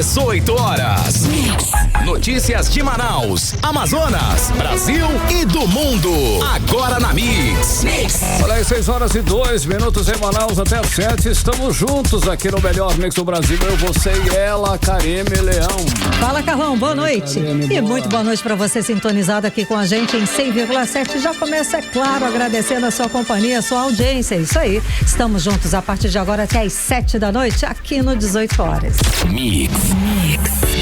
18 horas. Notícias de Manaus, Amazonas, Brasil e do mundo. Agora na Mix. Olha aí, 6h02 em Manaus até as 7. Estamos juntos aqui no melhor Mix do Brasil. Eu, você e ela, Karime Leão. Fala, Carlão, boa noite. Karime, muito boa noite para você sintonizado aqui com a gente em 100,7. Já começa, é claro, agradecendo a sua companhia, a sua audiência. Isso aí. Estamos juntos a partir de agora até as 7 da noite, aqui no 18 horas. Mix.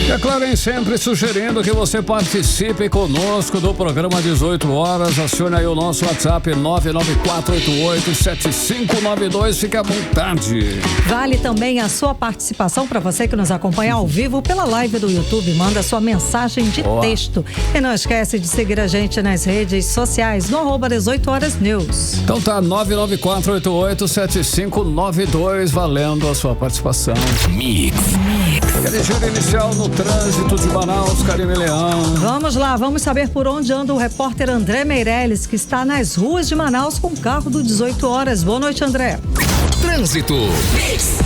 E é claro, hein, sempre sugerindo que você participe conosco do programa 18 horas. Acione aí o nosso WhatsApp 994887592. Fique à vontade. Vale também a sua participação para você que nos acompanha ao vivo pela live do YouTube. Manda sua mensagem de texto. E não esquece de seguir a gente nas redes sociais no @18horasnews. Então tá, 994887592, valendo a sua participação. Mix. Aquele giro inicial no trânsito de Manaus, Karime Leão. Vamos lá, vamos saber por onde anda o repórter André Meirelles, que está nas ruas de Manaus com o carro do 18 horas. Boa noite, André. Trânsito.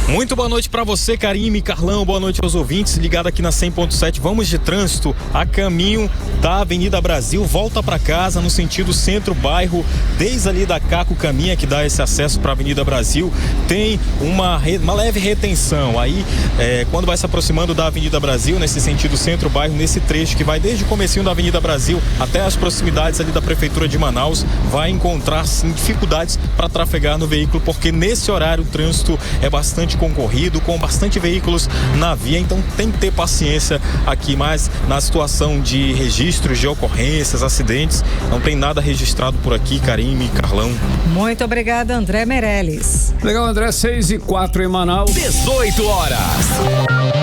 Muito boa noite para você, Karime, Carlão, boa noite aos ouvintes, ligado aqui na 100.7. Vamos de trânsito a caminho da Avenida Brasil, volta para casa no sentido centro-bairro, desde ali da Caco Caminha, que dá esse acesso para a Avenida Brasil, tem uma leve retenção. Aí, quando vai se aproximando da Avenida Brasil, nesse sentido centro-bairro, nesse trecho que vai desde o comecinho da Avenida Brasil até as proximidades ali da Prefeitura de Manaus, vai encontrar sim dificuldades para trafegar no veículo, porque nesse horário o trânsito é bastante concorrido, com bastante veículos na via, então tem que ter paciência aqui, mas na situação de registros de ocorrências, acidentes, não tem nada registrado por aqui, Karime, Carlão. Muito obrigada, André Meirelles. Legal, André, 6h04 em Manaus. 18 horas.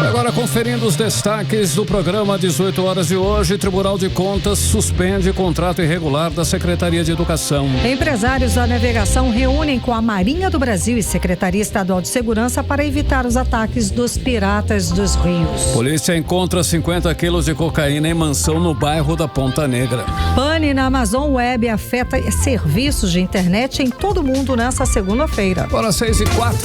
Agora conferindo os destaques do programa 18 horas de hoje, Tribunal de Contas suspende contrato irregular da Secretaria de Educação. Empresários da navegação reúnem com a Marinha do Brasil e Secretaria Estadual de Segurança para evitar os ataques dos piratas dos rios. Polícia encontra 50 quilos de cocaína em mansão no bairro da Ponta Negra. Pane na Amazon Web afeta serviços de internet em todo o mundo nessa segunda-feira. Agora 6h04.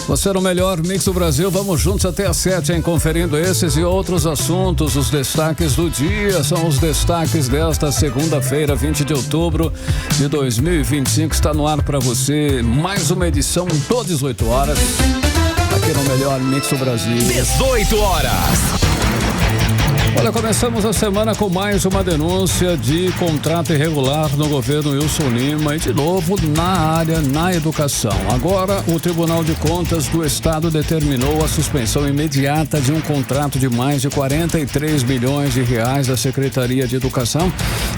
Você no melhor Mix do Brasil. Vamos juntos até às 7, hein? Conferindo esses e outros assuntos. Os destaques do dia são os destaques desta segunda-feira, 20 de outubro de 2025. Está no ar para você mais uma edição do 18 horas. Aqui no melhor Mix do Brasil. 18 horas. Olha, começamos a semana com mais uma denúncia de contrato irregular no governo Wilson Lima e de novo na educação. Agora, o Tribunal de Contas do Estado determinou a suspensão imediata de um contrato de mais de 43 bilhões de reais da Secretaria de Educação,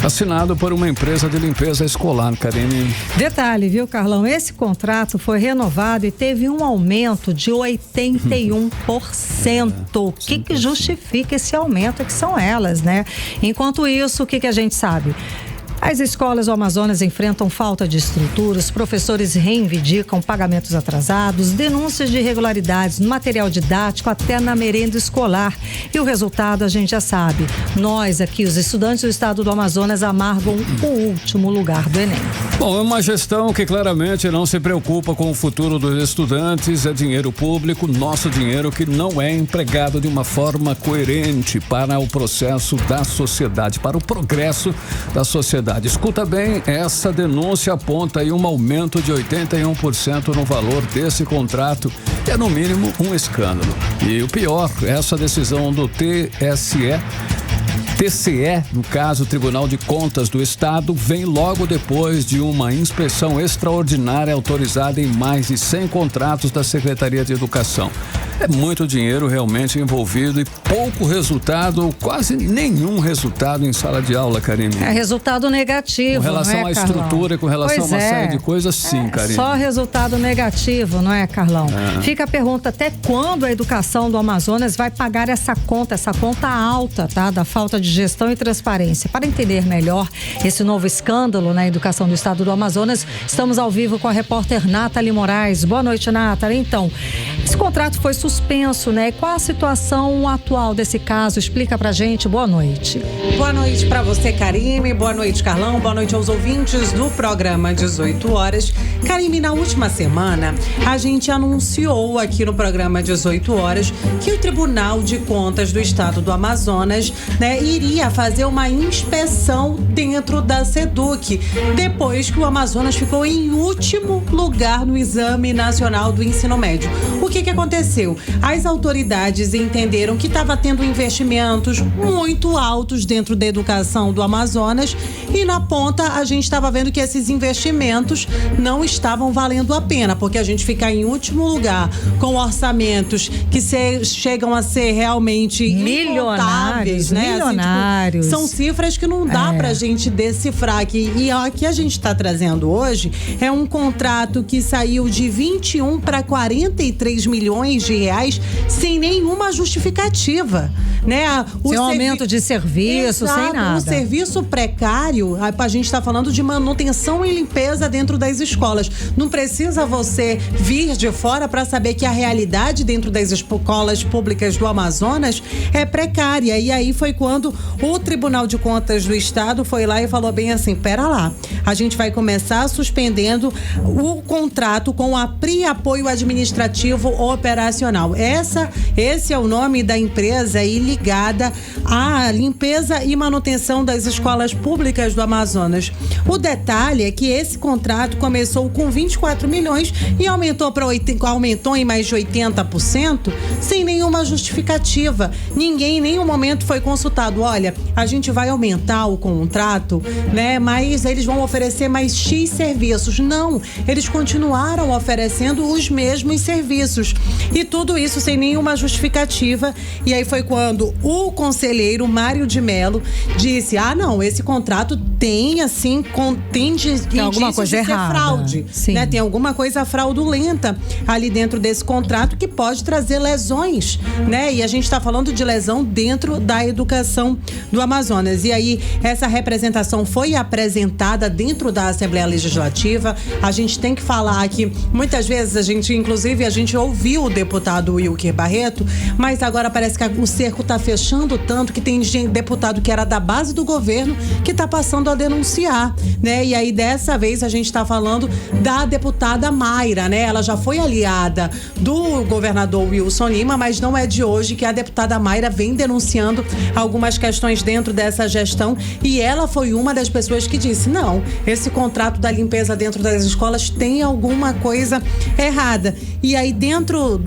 assinado por uma empresa de limpeza escolar, Karine. Detalhe, viu, Carlão? Esse contrato foi renovado e teve um aumento de 81%. O que justifica esse aumento? Que são elas, né? Enquanto isso, o que a gente sabe? As escolas do Amazonas enfrentam falta de estrutura, os professores reivindicam pagamentos atrasados, denúncias de irregularidades no material didático até na merenda escolar. E o resultado a gente já sabe. Nós aqui, os estudantes do estado do Amazonas, amargam o último lugar do Enem. Bom, é uma gestão que claramente não se preocupa com o futuro dos estudantes, é dinheiro público, nosso dinheiro, que não é empregado de uma forma coerente para o processo da sociedade, para o progresso da sociedade. Escuta bem, essa denúncia aponta aí um aumento de 81% no valor desse contrato, que é no mínimo um escândalo. E o pior, essa decisão do TCE, no caso, Tribunal de Contas do Estado, vem logo depois de uma inspeção extraordinária autorizada em mais de 100 contratos da Secretaria de Educação. É muito dinheiro realmente envolvido e pouco resultado, quase nenhum resultado em sala de aula, Karine. É resultado negativo, com relação não é, à estrutura e com relação a uma série de coisas, sim, Karine. Só resultado negativo, não é, Carlão? Fica a pergunta, até quando a educação do Amazonas vai pagar essa conta alta, tá? Da falta de gestão e transparência. Para entender melhor esse novo escândalo na educação do estado do Amazonas, estamos ao vivo com a repórter Nathalie Moraes. Boa noite, Nathalie. Então, esse contrato foi suspenso suspenso, né? Qual a situação atual desse caso? Explica pra gente. Boa noite. Boa noite pra você, Karime. Boa noite, Carlão. Boa noite aos ouvintes do programa 18 horas. Karime, na última semana, a gente anunciou aqui no programa 18 horas que o Tribunal de Contas do Estado do Amazonas, né, iria fazer uma inspeção dentro da SEDUC, depois que o Amazonas ficou em último lugar no Exame Nacional do Ensino Médio. O que aconteceu? As autoridades entenderam que estava tendo investimentos muito altos dentro da educação do Amazonas e na ponta a gente estava vendo que esses investimentos não estavam valendo a pena, porque a gente ficar em último lugar com orçamentos que chegam a ser realmente milionários, né? Milionários. Assim, tipo, são cifras que não dá pra gente decifrar aqui. E o que a gente está trazendo hoje é um contrato que saiu de 21 para 43 milhões de reais sem nenhuma justificativa, né? Sem aumento de serviço, exato, sem nada. O serviço precário, a gente está falando de manutenção e limpeza dentro das escolas. Não precisa você vir de fora para saber que a realidade dentro das escolas públicas do Amazonas é precária. E aí foi quando o Tribunal de Contas do Estado foi lá e falou bem assim, pera lá, a gente vai começar suspendendo o contrato com a PRI Apoio Administrativo Operacional. Esse é o nome da empresa aí ligada à limpeza e manutenção das escolas públicas do Amazonas. O detalhe é que esse contrato começou com 24 milhões e aumentou em mais de 80% sem nenhuma justificativa. Ninguém em nenhum momento foi consultado. Olha, a gente vai aumentar o contrato, né? Mas eles vão oferecer mais X serviços. Não, eles continuaram oferecendo os mesmos serviços. E tudo isso sem nenhuma justificativa. E aí foi quando o conselheiro Mário de Mello disse, não, esse contrato tem assim, tem alguma coisa de ser errada. Fraude, né? Tem alguma coisa fraudulenta ali dentro desse contrato que pode trazer lesões, né? E a gente está falando de lesão dentro da educação do Amazonas. E aí essa representação foi apresentada dentro da Assembleia Legislativa. A gente tem que falar que muitas vezes a gente ouviu o deputado Wilker Barreto, mas agora parece que o cerco está fechando tanto que tem deputado que era da base do governo que está passando a denunciar, né? E aí dessa vez a gente está falando da deputada Mayra, né? Ela já foi aliada do governador Wilson Lima, mas não é de hoje que a deputada Mayra vem denunciando algumas questões dentro dessa gestão e ela foi uma das pessoas que disse, não, esse contrato da limpeza dentro das escolas tem alguma coisa errada. E aí dentro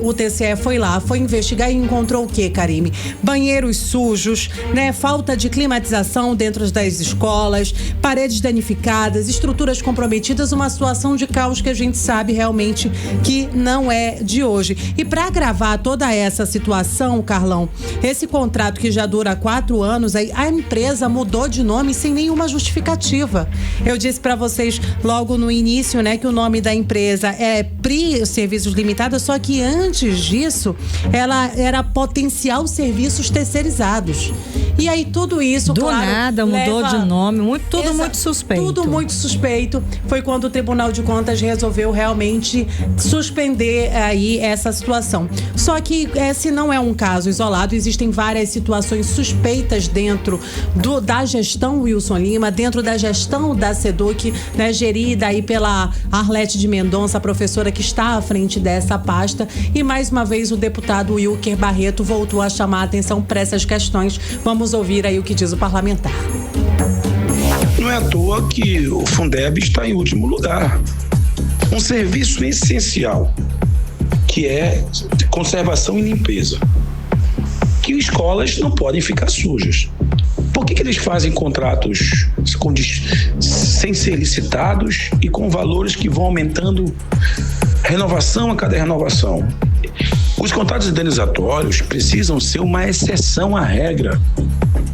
o TCE foi lá, foi investigar e encontrou o quê, Karime? Banheiros sujos, né? Falta de climatização dentro das escolas, paredes danificadas, estruturas comprometidas, uma situação de caos que a gente sabe realmente que não é de hoje. E para agravar toda essa situação, Carlão, esse contrato que já dura 4 anos, aí a empresa mudou de nome sem nenhuma justificativa. Eu disse para vocês logo no início, né, que o nome da empresa é PRI Serviços Limitada, só que antes disso, ela era Potencial Serviços Terceirizados. E aí tudo isso, do claro, nada mudou de nome, tudo muito suspeito. Tudo muito suspeito. Foi quando o Tribunal de Contas resolveu realmente suspender aí essa situação. Só que esse não é um caso isolado, existem várias situações suspeitas dentro da gestão Wilson Lima, dentro da gestão da SEDUC, né, gerida aí pela Arlete de Mendonça, a professora que está à frente dessa pasta. E mais uma vez o deputado Wilker Barreto voltou a chamar a atenção para essas questões. Vamos ouvir aí o que diz o parlamentar. Não é à toa que o Fundeb está em último lugar. Um serviço essencial, que é conservação e limpeza, que escolas não podem ficar sujas. Por que eles fazem contratos sem ser licitados e com valores que vão aumentando renovação a cada renovação? Os contratos indenizatórios precisam ser uma exceção à regra.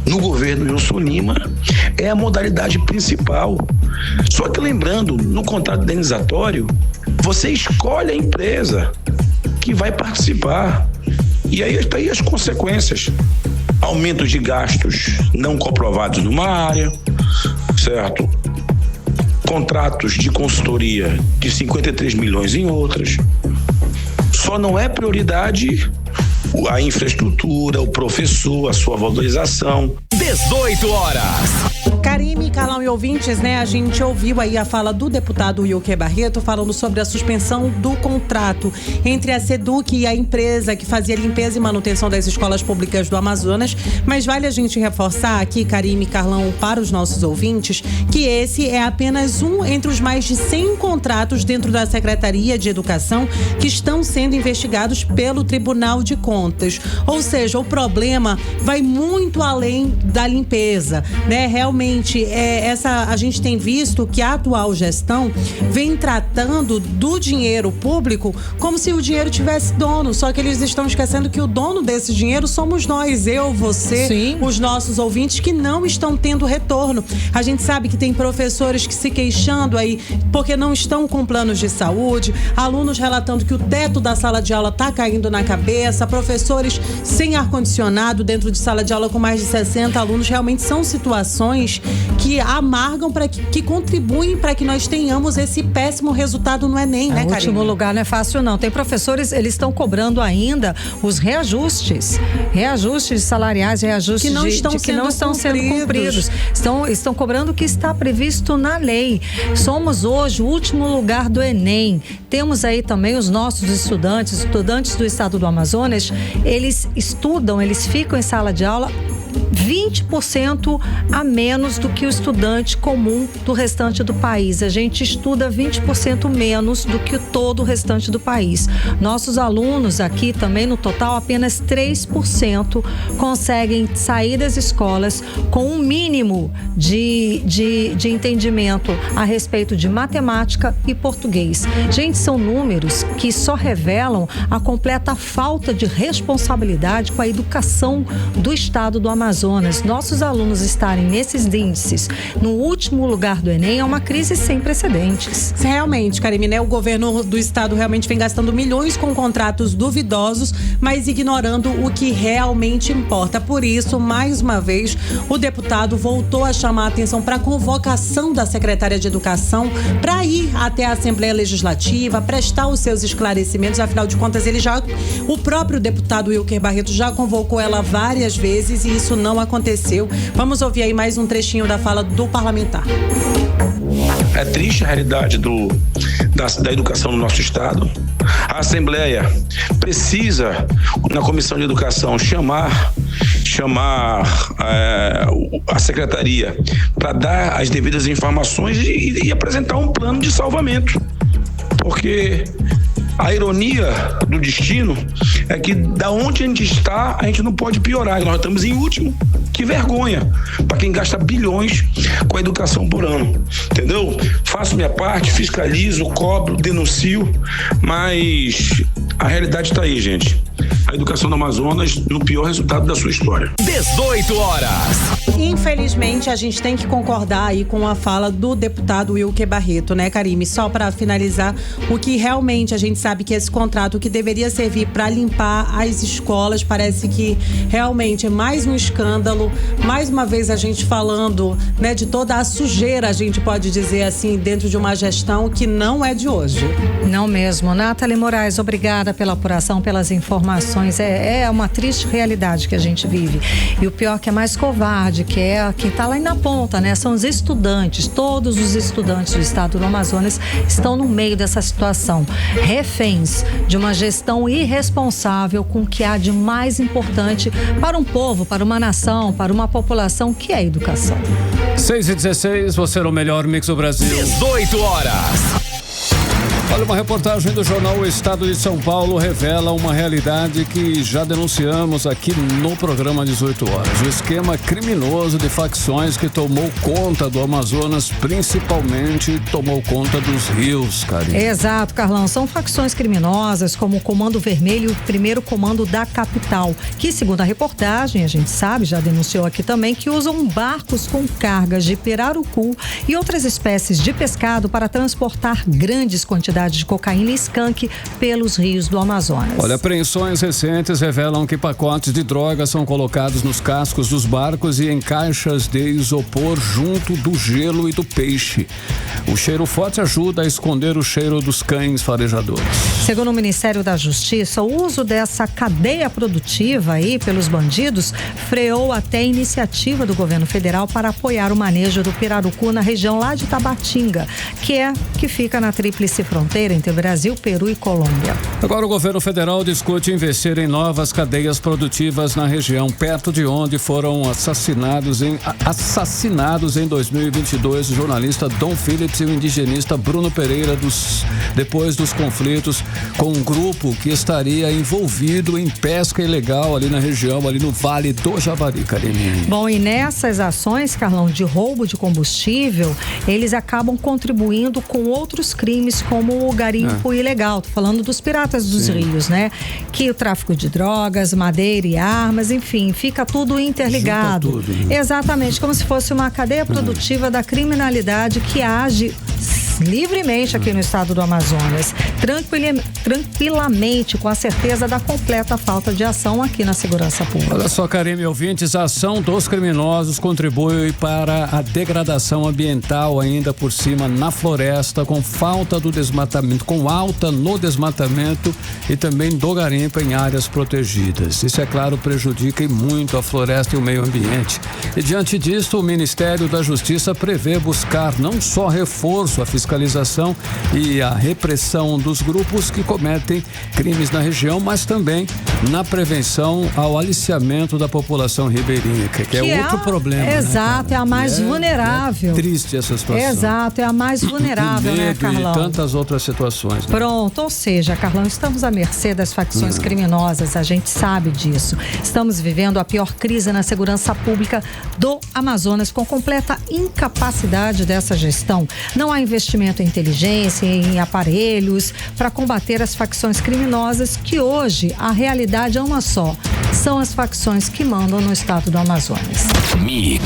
No governo Wilson Lima, é a modalidade principal. Só que lembrando, no contrato indenizatório, você escolhe a empresa que vai participar. E aí está aí as consequências. Aumento de gastos não comprovados numa área, certo? Contratos de consultoria de 53 milhões em outras. Só não é prioridade a infraestrutura, o professor, a sua valorização. 18 horas. Karime, Carlão e ouvintes, né? A gente ouviu aí a fala do deputado Wilker Barreto falando sobre a suspensão do contrato entre a SEDUC e a empresa que fazia limpeza e manutenção das escolas públicas do Amazonas. Mas vale a gente reforçar aqui, Karime, Carlão, para os nossos ouvintes, que esse é apenas um entre os mais de 100 contratos dentro da Secretaria de Educação que estão sendo investigados pelo Tribunal de Contas. Ou seja, o problema vai muito além da limpeza, né? Realmente, a gente tem visto que a atual gestão vem tratando do dinheiro público como se o dinheiro tivesse dono, só que eles estão esquecendo que o dono desse dinheiro somos nós, eu, você, Sim. Os nossos ouvintes que não estão tendo retorno. A gente sabe que tem professores que se queixando aí porque não estão com planos de saúde, alunos relatando que o teto da sala de aula está caindo na cabeça, professores sem ar-condicionado dentro de sala de aula com mais de 60 alunos. Realmente são situações que amargam, que contribuem para que nós tenhamos esse péssimo resultado no Enem, né, Karime? O último lugar não é fácil, não. Tem professores, eles estão cobrando ainda os reajustes salariais, reajustes que não estão sendo cumpridos. Estão cobrando o que está previsto na lei. Somos hoje o último lugar do Enem. Temos aí também os nossos estudantes do estado do Amazonas, eles estudam, eles ficam em sala de aula 20% a menos do que o estudante comum do restante do país. A gente estuda 20% menos do que todo o restante do país. Nossos alunos aqui também, no total, apenas 3% conseguem sair das escolas com um mínimo de entendimento a respeito de matemática e português. Gente, são números que só revelam a completa falta de responsabilidade com a educação do estado do Amazonas. Nossos alunos estarem nesses índices no último lugar do Enem é uma crise sem precedentes. Realmente, Karime, né? O governo do estado realmente vem gastando milhões com contratos duvidosos, mas ignorando o que realmente importa. Por isso, mais uma vez, o deputado voltou a chamar a atenção para a convocação da secretária de Educação para ir até a Assembleia Legislativa, prestar os seus esclarecimentos. Afinal de contas, o próprio deputado Wilker Barreto já convocou ela várias vezes e isso não aconteceu. Vamos ouvir aí mais um trechinho da fala do parlamentar. É triste a realidade da educação no nosso estado. A Assembleia precisa, na Comissão de Educação, chamar a Secretaria para dar as devidas informações e apresentar um plano de salvamento. Porque a ironia do destino é que da onde a gente está, a gente não pode piorar. Nós estamos em último. Que vergonha para quem gasta bilhões com a educação por ano. Entendeu? Faço minha parte, fiscalizo, cobro, denuncio, mas a realidade está aí, gente. A educação do Amazonas no pior resultado da sua história. 18 horas. Infelizmente, a gente tem que concordar aí com a fala do deputado Wilker Barreto, né, Karime? Só para finalizar, o que realmente a gente sabe que esse contrato que deveria servir para limpar as escolas, parece que realmente é mais um escândalo. Mais uma vez a gente falando, né, de toda a sujeira, a gente pode dizer assim, dentro de uma gestão que não é de hoje. Não mesmo. Nathalie Moraes, obrigada pela apuração, pelas informações. É uma triste realidade que a gente vive. E o pior que é mais covarde, que é quem está lá na ponta, né? São os estudantes. Todos os estudantes do estado do Amazonas estão no meio dessa situação. Reféns de uma gestão irresponsável com o que há de mais importante para um povo, para uma nação, para uma população, que é a educação. 6h16, você é o melhor mix do Brasil. 18 horas. Olha, uma reportagem do jornal O Estado de São Paulo revela uma realidade que já denunciamos aqui no programa 18 horas. O esquema criminoso de facções que tomou conta do Amazonas, principalmente tomou conta dos rios, Karine. Exato, Carlão. São facções criminosas como o Comando Vermelho e o Primeiro Comando da Capital, que, segundo a reportagem, a gente sabe, já denunciou aqui também, que usam barcos com cargas de pirarucu e outras espécies de pescado para transportar grandes quantidades quantidade de cocaína e skunk pelos rios do Amazonas. Olha, apreensões recentes revelam que pacotes de drogas são colocados nos cascos dos barcos e em caixas de isopor junto do gelo e do peixe. O cheiro forte ajuda a esconder o cheiro dos cães farejadores. Segundo o Ministério da Justiça, o uso dessa cadeia produtiva aí pelos bandidos freou até a iniciativa do governo federal para apoiar o manejo do pirarucu na região lá de Tabatinga, que fica na tríplice fronteira entre Brasil, Peru e Colômbia. Agora o governo federal discute investir em novas cadeias produtivas na região, perto de onde foram assassinados em 2022 o jornalista Dom Phillips e o indigenista Bruno Pereira depois dos conflitos com um grupo que estaria envolvido em pesca ilegal ali na região, ali no Vale do Javari, Karine. Bom, e nessas ações, Carlão, de roubo de combustível, eles acabam contribuindo com outros crimes como o garimpo ilegal. Tô falando dos piratas dos rios, né? Que o tráfico de drogas, madeira e armas, enfim, fica tudo interligado. Junta tudo, né? Exatamente, como se fosse uma cadeia produtiva da criminalidade que age livremente aqui no estado do Amazonas, tranquilamente, com a certeza da completa falta de ação aqui na segurança pública. Olha só, Karine, ouvintes, a ação dos criminosos contribui para a degradação ambiental ainda por cima na floresta, com falta do desmatamento, com alta no desmatamento e também do garimpo em áreas protegidas. Isso, é claro, prejudica muito a floresta e o meio ambiente. E diante disso, o Ministério da Justiça prevê buscar não só reforço à fiscalização e a repressão dos grupos que cometem crimes na região, mas também na prevenção ao aliciamento da população ribeirinha, que é outro problema. Exato, né, é a mais vulnerável. É triste essa situação. Exato, é a mais vulnerável, né, Carlão? E tantas outras situações. Né? Pronto, ou seja, Carlão, estamos à mercê das facções criminosas, a gente sabe disso. Estamos vivendo a pior crise na segurança pública do Amazonas, com completa incapacidade dessa gestão. Não há investimento em inteligência, em aparelhos para combater as facções criminosas, que hoje a realidade é uma só. São as facções que mandam no estado do Amazonas. Mix.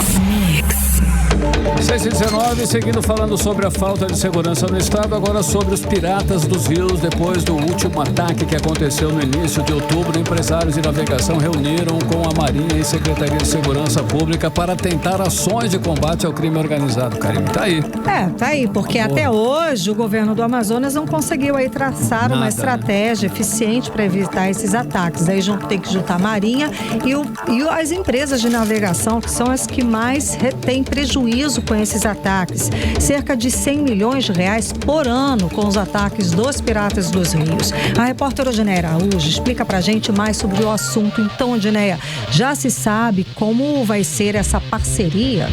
6h19, seguindo falando sobre a falta de segurança no estado, agora sobre os piratas dos rios. Depois do último ataque que aconteceu no início de outubro, empresários de navegação reuniram com a Marinha e Secretaria de Segurança Pública para tentar ações de combate ao crime organizado. Karine, tá aí. Tá aí, porque até hoje o governo do Amazonas não conseguiu aí traçar uma estratégia eficiente para evitar esses ataques. Aí tem que juntar a Marinha e as empresas de navegação, que são as que mais têm prejuízo com esses ataques. Cerca de 100 milhões de reais por ano com os ataques dos piratas dos rios. A repórter Odineia Araújo explica pra gente mais sobre o assunto. Então, Odineia, já se sabe como vai ser essa parceria?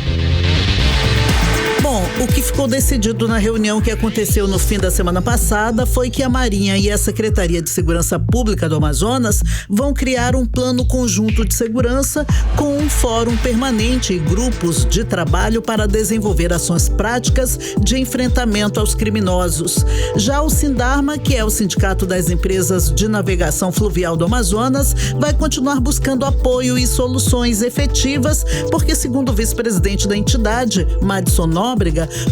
Bom, o que ficou decidido na reunião que aconteceu no fim da semana passada foi que a Marinha e a Secretaria de Segurança Pública do Amazonas vão criar um plano conjunto de segurança com um fórum permanente e grupos de trabalho para desenvolver ações práticas de enfrentamento aos criminosos. Já o Sindarma, que é o Sindicato das Empresas de Navegação Fluvial do Amazonas, vai continuar buscando apoio e soluções efetivas, porque, segundo o vice-presidente da entidade, Madison Nóbrega,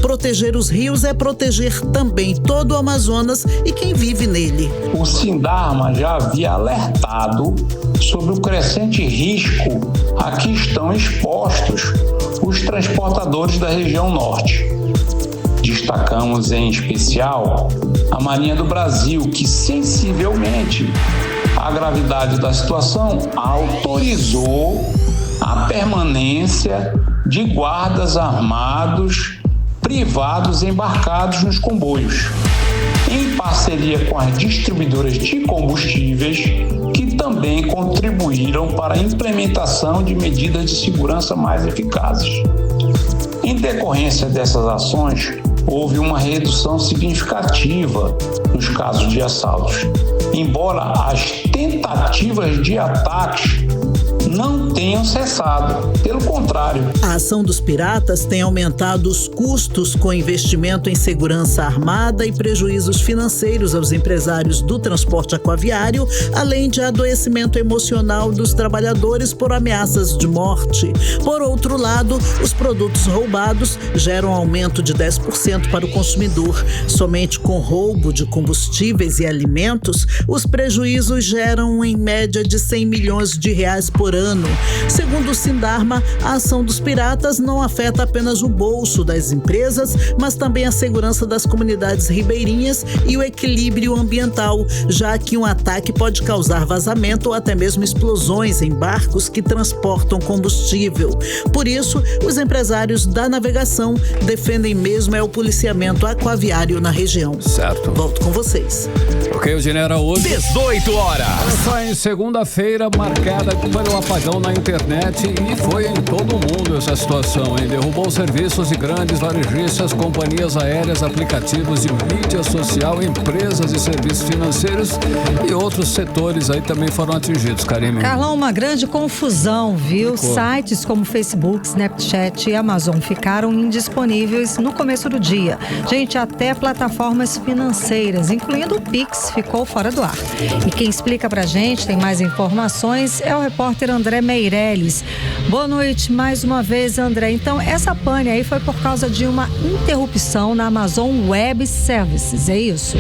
proteger os rios é proteger também todo o Amazonas e quem vive nele. O Sindarma já havia alertado sobre o crescente risco a que estão expostos os transportadores da região norte. Destacamos em especial a Marinha do Brasil, que sensivelmente à gravidade da situação autorizou a permanência de guardas armados privados embarcados nos comboios, em parceria com as distribuidoras de combustíveis, que também contribuíram para a implementação de medidas de segurança mais eficazes. Em decorrência dessas ações, houve uma redução significativa nos casos de assaltos, embora as tentativas de ataques não tenham cessado. Pelo contrário. A ação dos piratas tem aumentado os custos com investimento em segurança armada e prejuízos financeiros aos empresários do transporte aquaviário, além de adoecimento emocional dos trabalhadores por ameaças de morte. Por outro lado, os produtos roubados geram aumento de 10% para o consumidor. Somente com roubo de combustíveis e alimentos, os prejuízos geram em média de 100 milhões de reais por ano. Segundo o Sindarma, a ação dos piratas não afeta apenas o bolso das empresas, mas também a segurança das comunidades ribeirinhas e o equilíbrio ambiental, já que um ataque pode causar vazamento ou até mesmo explosões em barcos que transportam combustível. Por isso, os empresários da navegação defendem mesmo o policiamento aquaviário na região. Certo. Volto com vocês. Ok, o Genera hoje. 18 horas. Só em segunda-feira, marcada pelo apagão na internet, e foi em todo o mundo essa situação, hein? Derrubou serviços de grandes varejistas, companhias aéreas, aplicativos de mídia social, empresas e serviços financeiros e outros setores aí também foram atingidos, Karime. Carlão, uma grande confusão, viu? Ficou. Sites como Facebook, Snapchat e Amazon ficaram indisponíveis no começo do dia. Gente, até plataformas financeiras, incluindo o Pix, ficou fora do ar. E quem explica pra gente, tem mais informações, é o repórter André Meirelles. Boa noite mais uma vez, André. Então, essa pane aí foi por causa de uma interrupção na Amazon Web Services, é isso?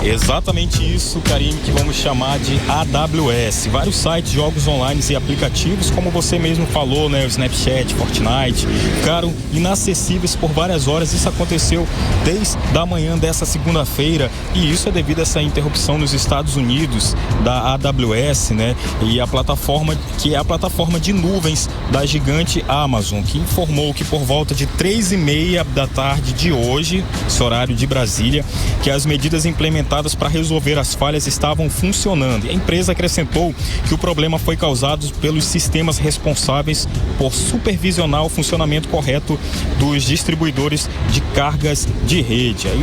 Exatamente isso, Karime, que vamos chamar de AWS. Vários sites, jogos online e aplicativos, como você mesmo falou, né? O Snapchat, Fortnite, ficaram inacessíveis por várias horas. Isso aconteceu desde a manhã dessa segunda-feira, e isso é devido a essa interrupção nos Estados Unidos da AWS, né? E a plataforma, que é a plataforma de nuvens da gigante Amazon, que informou que por volta de 3h30 da tarde de hoje, esse horário de Brasília, que as medidas implementadas para resolver as falhas estavam funcionando. E a empresa acrescentou que o problema foi causado pelos sistemas responsáveis por supervisionar o funcionamento correto dos distribuidores de cargas de rede. Aí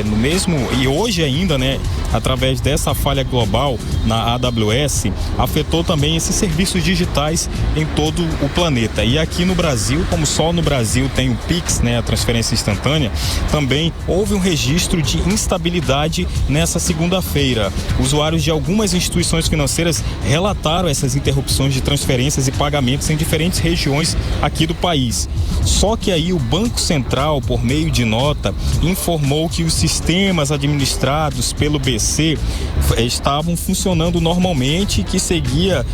no mesmo, e hoje ainda, né, através dessa falha global na AWS, afetou também esses serviços digitais em todo o planeta. E aqui no Brasil, como só no Brasil tem o Pix, né, a transferência instantânea, também houve um registro de instabilidade nessa segunda-feira. Usuários de algumas instituições financeiras relataram essas interrupções de transferências e pagamentos em diferentes regiões aqui do país. Só que aí o Banco Central, por meio de nota, informou que os sistemas administrados pelo BC estavam funcionando normalmente e que seguia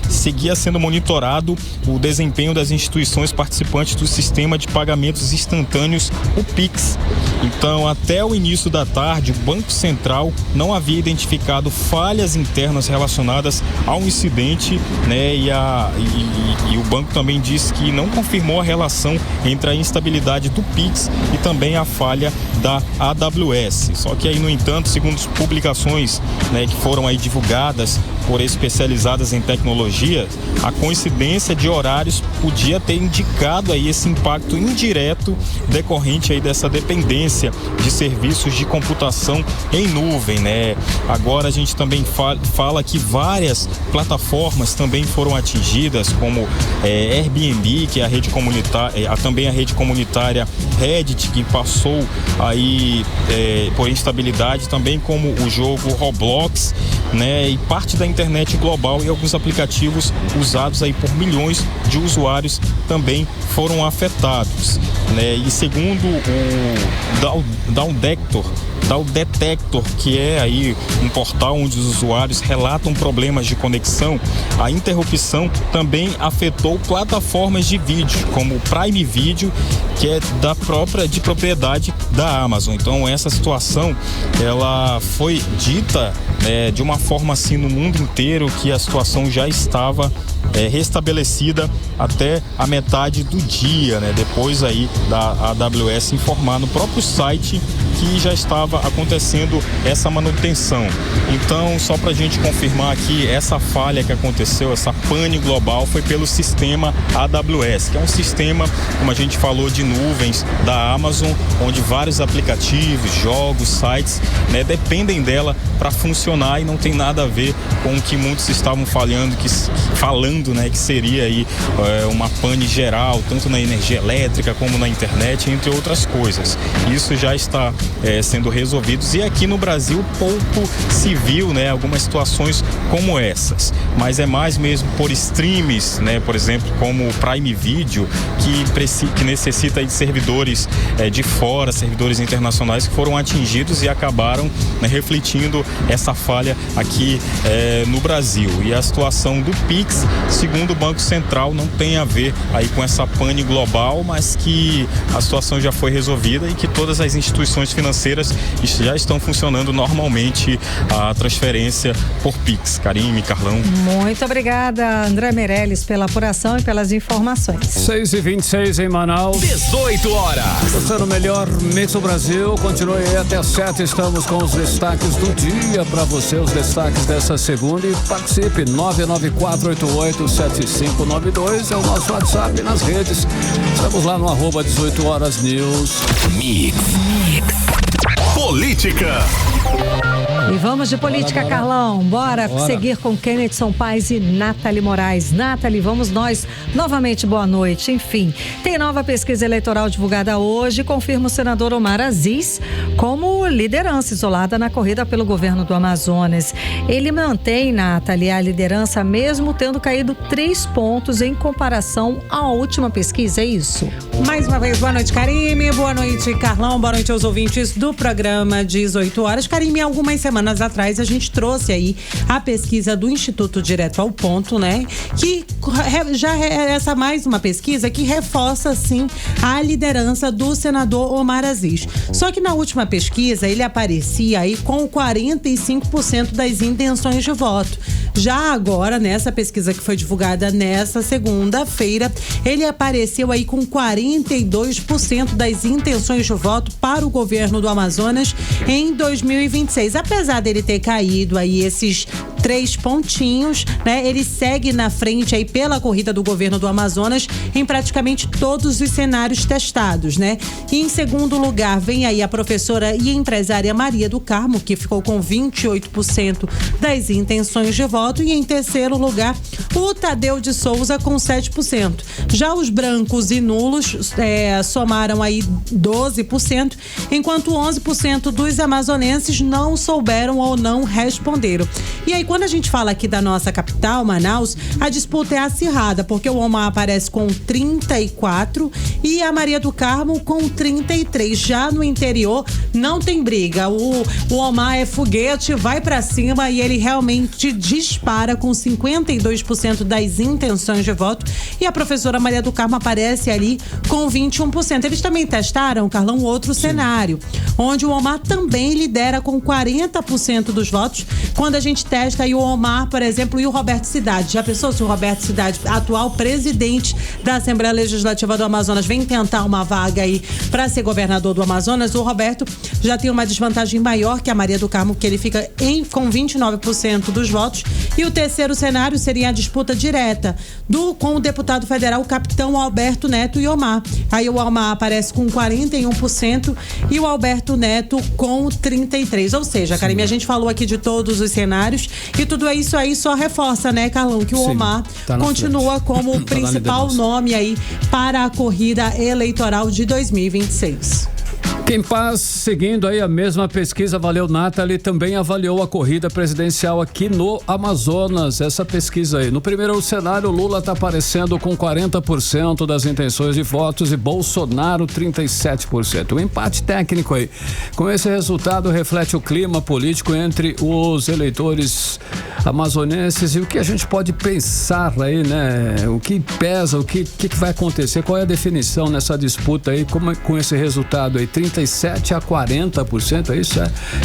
sendo monitorado o desempenho das instituições participantes do sistema de pagamentos instantâneos, o Pix. Então, até o início da tarde, o Banco Central não havia identificado falhas internas relacionadas ao incidente, né? E o banco também disse que não confirmou a relação entre a instabilidade do Pix e também a falha da AWS. Só que aí, no entanto, segundo publicações, né, que foram aí divulgadas por especializadas em tecnologia, a coincidência de horários podia ter indicado aí esse impacto indireto decorrente aí dessa dependência de serviços de computação em nuvem, né? Agora a gente também fala que várias plataformas também foram atingidas, como Airbnb, que é a rede comunitária, também a rede comunitária Reddit, que passou aí por instabilidade, também como o jogo Roblox, né? E parte da internet global e alguns aplicativos usados aí por milhões de usuários também foram afetados, né? E segundo o Downdetector, que é aí um portal onde os usuários relatam problemas de conexão, a interrupção também afetou plataformas de vídeo, como o Prime Video, que é de propriedade da Amazon. Então essa situação, ela foi dita de uma forma assim no mundo inteiro, que a situação já estava restabelecida até a metade do dia, né? Depois aí da AWS informar no próprio site que já estava estava acontecendo essa manutenção. Então, só para a gente confirmar aqui, essa falha que aconteceu, essa pane global, foi pelo sistema AWS, que é um sistema, como a gente falou, de nuvens da Amazon, onde vários aplicativos, jogos, sites, né, dependem dela para funcionar, e não tem nada a ver com o que muitos estavam falando, né, que seria aí uma pane geral, tanto na energia elétrica como na internet, entre outras coisas. Isso já está sendo resolvido, e aqui no Brasil pouco se viu, né, algumas situações como essas, mas é mais mesmo por streams, né, por exemplo, como o Prime Video, que necessita de servidores de fora, servidores internacionais que foram atingidos e acabaram, né, refletindo essa falha aqui no Brasil. E a situação do Pix, segundo o Banco Central, não tem a ver aí com essa pane global, mas que a situação já foi resolvida e que todas as instituições financeiras já estão funcionando normalmente a transferência por Pix. Karime, Carlão. Muito obrigada, André Meirelles, pela apuração e pelas informações. 6h26 em Manaus. 18 horas. Você no melhor mix do Brasil. Continue aí até 7. Estamos com os destaques do dia para você, os destaques dessa segunda, e participe. 994887592 é o nosso WhatsApp nas redes. Estamos lá no @18horas-news. Mix. Política. E vamos de política, Carlão. Bora seguir com Kennedson Paes e Nathalie Moraes. Nathalie, vamos nós. Novamente, boa noite. Enfim, tem nova pesquisa eleitoral divulgada hoje, confirma o senador Omar Aziz como liderança isolada na corrida pelo governo do Amazonas. Ele mantém, Nathalie, a liderança mesmo tendo caído 3 pontos em comparação à última pesquisa, é isso? Mais uma vez, boa noite, Karime, boa noite, Carlão, boa noite aos ouvintes do programa 18 horas. Karime, algumas semanas atrás a gente trouxe aí a pesquisa do Instituto Direto ao Ponto, né? Que já é essa mais uma pesquisa que reforça, sim, a liderança do senador Omar Aziz. Só que na última pesquisa ele aparecia aí com 45% das intenções de voto. Já agora, nessa pesquisa que foi divulgada nessa segunda-feira, ele apareceu aí com 42% das intenções de voto para o governo do Amazonas em 2026. Apesar dele ter caído aí esses 3 pontinhos, né? Ele segue na frente aí pela corrida do governo do Amazonas em praticamente todos os cenários testados, né? E em segundo lugar vem aí a professora e empresária Maria do Carmo, que ficou com 28% das intenções de voto, e em terceiro lugar o Tadeu de Souza com 7%. Já os brancos e nulos somaram aí 12%, enquanto 11% dos amazonenses não souberam ou não responderam. E aí, quando a gente fala aqui da nossa capital, Manaus, a disputa é acirrada, porque o Omar aparece com 34 e a Maria do Carmo com 33. Já no interior, não tem briga. O Omar é foguete, vai pra cima, e ele realmente dispara com 52% das intenções de voto, e a professora Maria do Carmo aparece ali com 21%. Eles também testaram, Carlão, outro cenário, onde o Omar também lidera com 40% dos votos. Quando a gente testa aí o Omar, por exemplo, e o Roberto Cidade. Já pensou se o Roberto Cidade, atual presidente da Assembleia Legislativa do Amazonas, vem tentar uma vaga aí para ser governador do Amazonas? O Roberto já tem uma desvantagem maior que a Maria do Carmo, que ele fica com 29% dos votos. E o terceiro cenário seria a disputa direta com o deputado federal, o capitão Alberto Neto e Omar. Aí o Omar aparece com 41% e o Alberto Neto com 33%. Ou seja, Karime, a gente falou aqui de todos os cenários, e tudo isso aí só reforça, né, Carlão, que o Omar continua como o principal nome aí para a corrida eleitoral de 2026. Quem Paz, seguindo aí a mesma pesquisa, valeu, Nathalie, também avaliou a corrida presidencial aqui no Amazonas, essa pesquisa aí. No primeiro cenário, Lula está aparecendo com 40% das intenções de votos e Bolsonaro 37%. Um empate técnico aí. Com esse resultado, reflete o clima político entre os eleitores amazonenses e o que a gente pode pensar aí, né? O que pesa, o que vai acontecer, qual é a definição nessa disputa aí, com esse resultado aí, 37% 37% a 40%, é isso?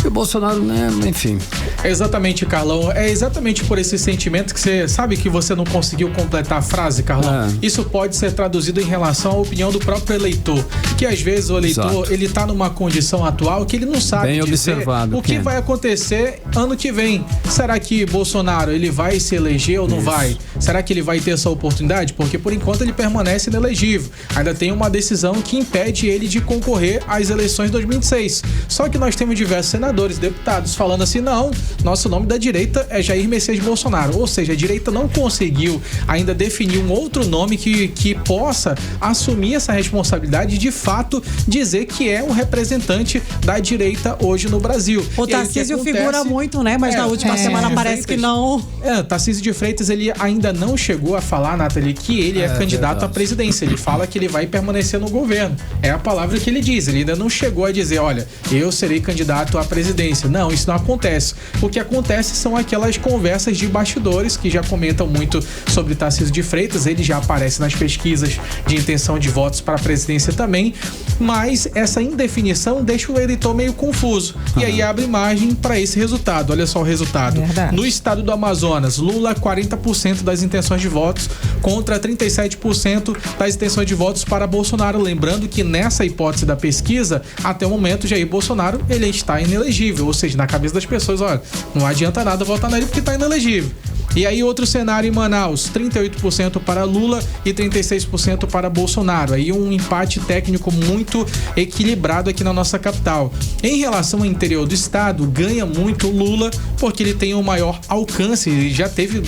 E o Bolsonaro, né, enfim. Exatamente, Carlão. É exatamente por esse sentimento que você sabe que você não conseguiu completar a frase, Carlão. Isso pode ser traduzido em relação à opinião do próprio eleitor, que às vezes o eleitor, ele tá numa condição atual que ele não sabe bem dizer observado, o que vai acontecer ano que vem. Será que Bolsonaro, ele vai se eleger ou não vai? Será que ele vai ter essa oportunidade? Porque por enquanto ele permanece inelegível. Ainda tem uma decisão que impede ele de concorrer às eleições de 2026. Só que nós temos diversos senadores, deputados falando assim, não, nosso nome da direita é Jair Messias Bolsonaro. Ou seja, a direita não conseguiu ainda definir um outro nome que possa assumir essa responsabilidade e de fato dizer que é um representante da direita hoje no Brasil. O Tarcísio figura muito, né? Mas na última semana parece que não. Tarcísio de Freitas, ele ainda não chegou a falar, Nathalie, que ele é candidato à presidência. Ele fala que ele vai permanecer no governo. É a palavra que ele diz. Ele ainda não chegou a dizer, olha, eu serei candidato à presidência. Não, isso não acontece. O que acontece são aquelas conversas de bastidores que já comentam muito sobre Tarcísio de Freitas. Ele já aparece nas pesquisas de intenção de votos para a presidência também, mas essa indefinição deixa o eleitor meio confuso. E aí abre margem para esse resultado. Olha só o resultado. Verdade. No estado do Amazonas, Lula 40% das intenções de votos contra 37% das intenções de votos para Bolsonaro. Lembrando que nessa hipótese da pesquisa, até o momento, Jair Bolsonaro, ele está inelegível. Ou seja, na cabeça das pessoas, olha, não adianta nada votar nele porque está inelegível. E aí outro cenário em Manaus, 38% para Lula e 36% para Bolsonaro. Aí um empate técnico muito equilibrado aqui na nossa capital. Em relação ao interior do estado, ganha muito Lula porque ele tem o maior alcance e já teve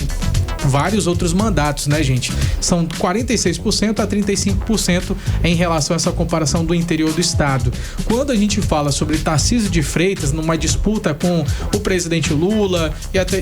vários outros mandatos, né, gente? São 46% a 35% em relação a essa comparação do interior do estado. Quando a gente fala sobre Tarcísio de Freitas numa disputa com o presidente Lula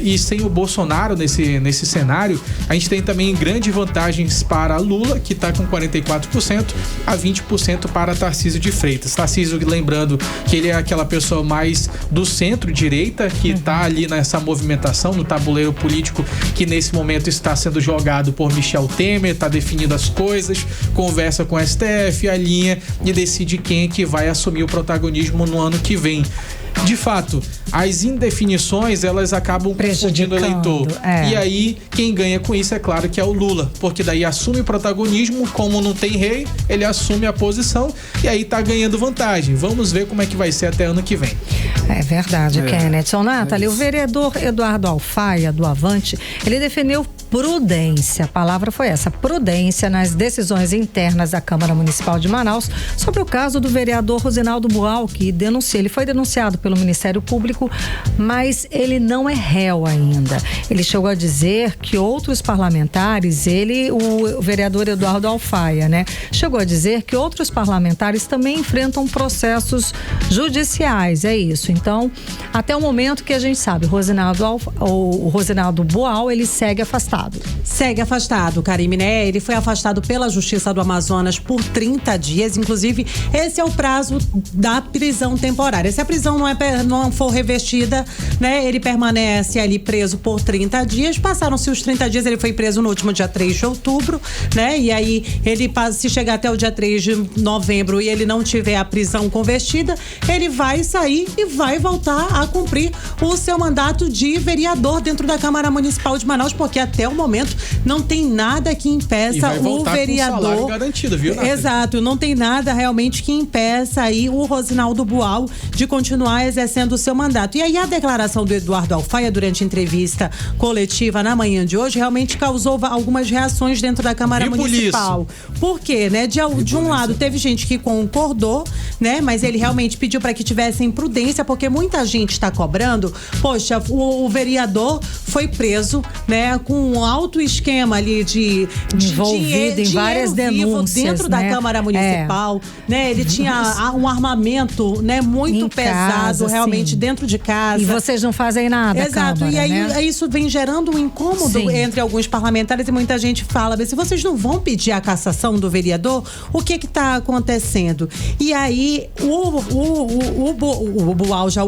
e sem o Bolsonaro nesse cenário, a gente tem também grandes vantagens para Lula, que está com 44%, a 20% para Tarcísio de Freitas. Tarcísio, lembrando que ele é aquela pessoa mais do centro-direita, que está ali nessa movimentação, no tabuleiro político, que nesse momento está sendo jogado por Michel Temer, está definindo as coisas, conversa com o STF, alinha e decide quem é que vai assumir o protagonismo no ano que vem. De fato, as indefinições, elas acabam confundindo o eleitor. E aí, quem ganha com isso, é claro que é o Lula, porque daí assume o protagonismo, como não tem rei, ele assume a posição e aí tá ganhando vantagem. Vamos ver como é que vai ser até ano que vem. É verdade, Kenneth. Nathalie, o vereador Eduardo Alfaia, do Avante, ele defendeu prudência, a palavra foi essa, prudência nas decisões internas da Câmara Municipal de Manaus sobre o caso do vereador Rosinaldo Bual, que ele foi denunciado pelo Ministério Público, mas ele não é réu ainda. Ele chegou a dizer que outros parlamentares, o vereador Eduardo Alfaia, né, chegou a dizer que outros parlamentares também enfrentam processos judiciais, é isso. Então, até o momento que a gente sabe, o Rosinaldo Bual, ele segue afastado. Segue afastado, Karime, né? Ele foi afastado pela Justiça do Amazonas por 30 dias. Inclusive, esse é o prazo da prisão temporária. Se a prisão não for revestida, né? Ele permanece ali preso por 30 dias. Passaram-se os 30 dias, ele foi preso no último dia 3 de outubro, né? E aí, se chegar até o dia 3 de novembro e ele não tiver a prisão convertida, ele vai sair e vai voltar a cumprir o seu mandato de vereador dentro da Câmara Municipal de Manaus, porque até o momento não tem nada que impeça o vereador. Com salário garantido, viu, Nathalie? Exato, não tem nada realmente que impeça aí o Rosinaldo Bual de continuar exercendo o seu mandato. E aí a declaração do Eduardo Alfaia durante a entrevista coletiva na manhã de hoje realmente causou algumas reações dentro da Câmara Municipal. Por quê, né? De um lado teve gente que concordou, né? Mas ele realmente pediu para que tivessem prudência, porque muita gente está cobrando. Poxa, o vereador foi preso, né? Com um alto esquema ali de envolvido em várias denúncias dentro da Câmara Municipal, né? Ele tinha um armamento, né? Muito pesado, realmente dentro de casa. E vocês não fazem nada, Exato. Câmara, e aí né? isso vem gerando um incômodo entre alguns parlamentares e muita gente fala, se vocês não vão pedir a cassação do vereador, o que está acontecendo? E aí o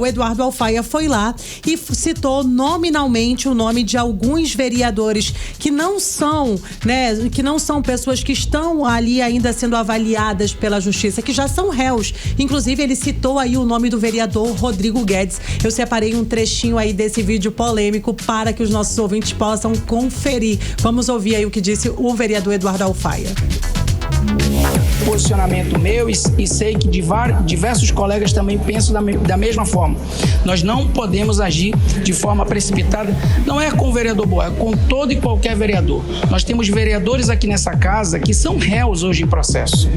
Eduardo Alfaia foi lá e citou nominalmente o nome de alguns vereadores vereadores que não são, né, que não são pessoas que estão ali ainda sendo avaliadas pela justiça, que já são réus. Inclusive, ele citou aí o nome do vereador Rodrigo Guedes. Eu separei um trechinho aí desse vídeo polêmico para que os nossos ouvintes possam conferir. Vamos ouvir aí o que disse o vereador Eduardo Alfaia. Posicionamento meu e sei que diversos colegas também pensam da mesma forma. Nós não podemos agir de forma precipitada, não é com o vereador Boal, é com todo e qualquer vereador. Nós temos vereadores aqui nessa casa que são réus hoje em processo.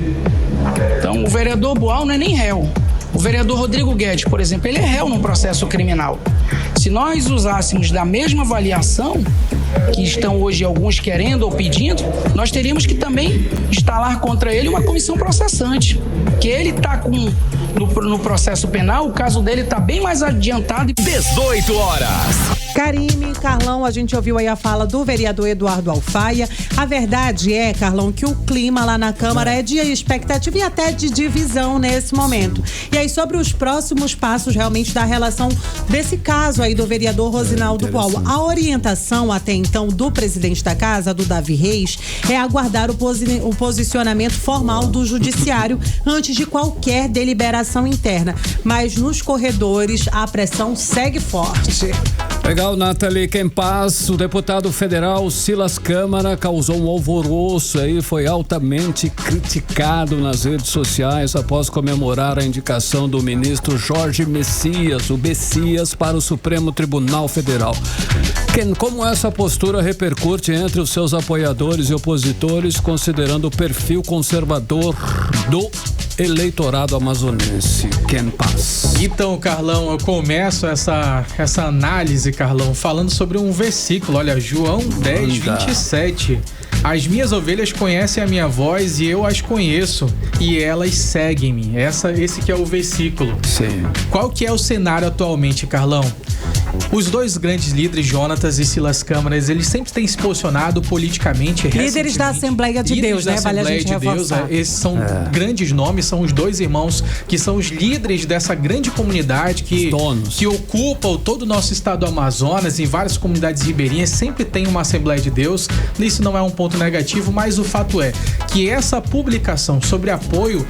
Então, o vereador Boal não é nem réu. O vereador Rodrigo Guedes, por exemplo, ele é réu num processo criminal. Se nós usássemos da mesma avaliação que estão hoje alguns querendo ou pedindo, nós teríamos que também instalar contra ele uma comissão processante, que ele está no processo penal, o caso dele está bem mais adiantado. 18 horas. Karime, Carlão, a gente ouviu aí a fala do vereador Eduardo Alfaia. A verdade é, Carlão, que o clima lá na Câmara é de expectativa e até de divisão nesse momento. E aí, sobre os próximos passos realmente da relação desse caso aí do vereador Rosinaldo Boal, a orientação até então do presidente da casa, do Davi Reis, é aguardar o posicionamento formal do judiciário antes de qualquer deliberação interna. Mas nos corredores, a pressão segue forte. Legal, Nathalie Kempaz, o deputado federal Silas Câmara causou um alvoroço aí, foi altamente criticado nas redes sociais após comemorar a indicação do ministro Jorge Messias, o Messias, para o Supremo Tribunal Federal. Ken, como essa postura repercute entre os seus apoiadores e opositores, considerando o perfil conservador do eleitorado amazonense? Ken Paz. Então, Carlão, eu começo essa análise, Carlão, falando sobre um versículo. Olha, João 10, 27. As minhas ovelhas conhecem a minha voz e eu as conheço e elas seguem-me. Esse que é o versículo. Sim. Qual que é o cenário atualmente, Carlão? Os dois grandes líderes, Jonatas e Silas Câmara, eles sempre têm se posicionado politicamente. Líderes da Assembleia de Deus, né? Vale a gente reforçar. Esses são grandes nomes, são os dois irmãos que são os líderes dessa grande comunidade que ocupa todo o nosso estado do Amazonas, em várias comunidades ribeirinhas, sempre tem uma Assembleia de Deus. Isso não é um ponto negativo, mas o fato é que essa publicação sobre apoio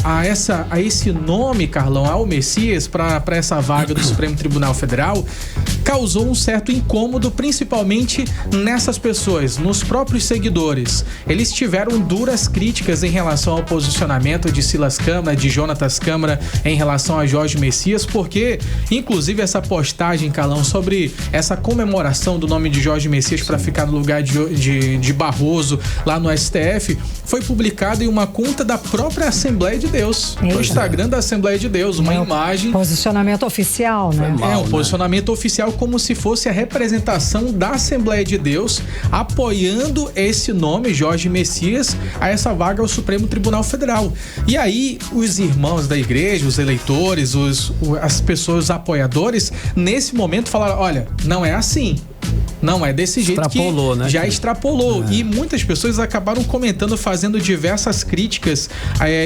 a esse nome, Carlão, ao Messias, para essa vaga do Supremo Tribunal Federal, causou um certo incômodo, principalmente nessas pessoas, nos próprios seguidores. Eles tiveram duras críticas em relação ao posicionamento de Silas Câmara, de Jonatas Câmara, em relação a Jorge Messias, porque, inclusive, essa postagem, Carlão, sobre essa comemoração do nome de Jorge Messias para ficar no lugar de Barroso, lá no STF, foi publicada em uma conta da própria Assembleia de Deus, no Instagram da Assembleia de Deus, uma imagem... Posicionamento oficial, né? Posicionamento oficial, como se fosse a representação da Assembleia de Deus apoiando esse nome, Jorge Messias, a essa vaga ao Supremo Tribunal Federal. E aí, os irmãos da igreja, os eleitores, as pessoas, os apoiadores, nesse momento falaram, olha, não é assim. Não é desse jeito que já extrapolou. E muitas pessoas acabaram comentando, fazendo diversas críticas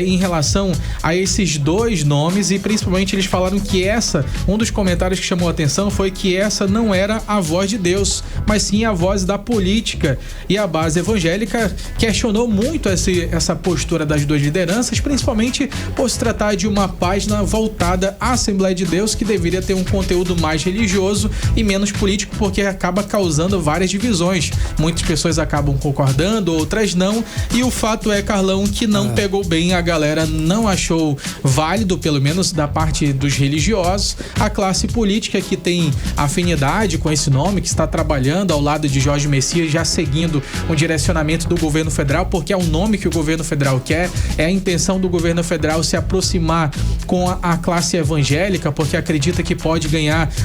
em relação a esses dois nomes, e principalmente eles falaram que um dos comentários que chamou a atenção foi que essa não era a voz de Deus, mas sim a voz da política. E a base evangélica questionou muito essa postura das duas lideranças, principalmente por se tratar de uma página voltada à Assembleia de Deus, que deveria ter um conteúdo mais religioso e menos político, porque acaba causando várias divisões. Muitas pessoas acabam concordando, outras não, e o fato é, Carlão, que não pegou bem, a galera não achou válido, pelo menos da parte dos religiosos, a classe política que tem afinidade com esse nome, que está trabalhando ao lado de Jorge Messias, já seguindo um direcionamento do governo federal, porque é o nome que o governo federal quer, é a intenção do governo federal se aproximar com a classe evangélica, porque acredita que pode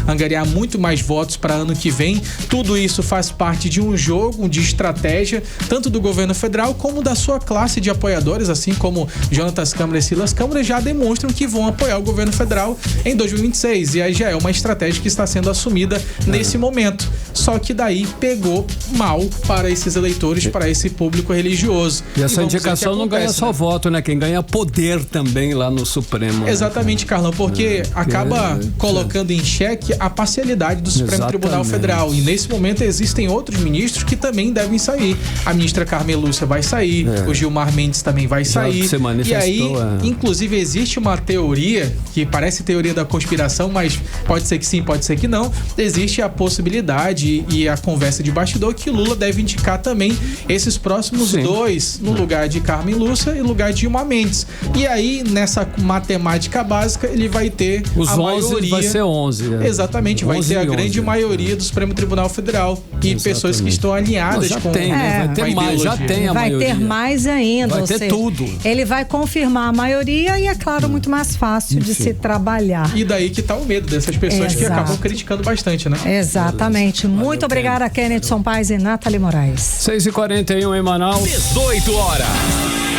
angariar muito mais votos para ano que vem. Tudo isso faz parte de um jogo de estratégia, tanto do governo federal como da sua classe de apoiadores, assim como Jonatas Câmara e Silas Câmara já demonstram que vão apoiar o governo federal em 2026, e aí já é uma estratégia que está sendo assumida nesse momento. Só que daí pegou mal para esses eleitores, para esse público religioso. E essa indicação não ganha só voto, né? Quem ganha poder também lá no Supremo. Exatamente, Carlão, porque acaba colocando em xeque a parcialidade do Supremo Tribunal Federal, e nesse momento momento existem outros ministros que também devem sair. A ministra Carmen Lúcia vai sair, o Gilmar Mendes também vai sair. E aí, inclusive, existe uma teoria, que parece teoria da conspiração, mas pode ser que sim, pode ser que não. Existe a possibilidade e a conversa de bastidor que Lula deve indicar também esses próximos dois no lugar de Carmen Lúcia e no lugar de Gilmar Mendes. E aí, nessa matemática básica, ele vai ter a maioria. Vai ser 11. Exatamente, vai ter a grande maioria do Supremo Tribunal Federal e pessoas que estão alinhadas com vai ter mais, já tem a maioria. Vai ter mais ainda, vai ter tudo. Ele vai confirmar a maioria e é claro, muito mais fácil de se trabalhar. E daí que tá o medo dessas pessoas que acabam criticando bastante, né? Exatamente. Muito obrigada, Kenneth Paz e Nathalie Moraes. 6h41 em Manaus. 18 horas.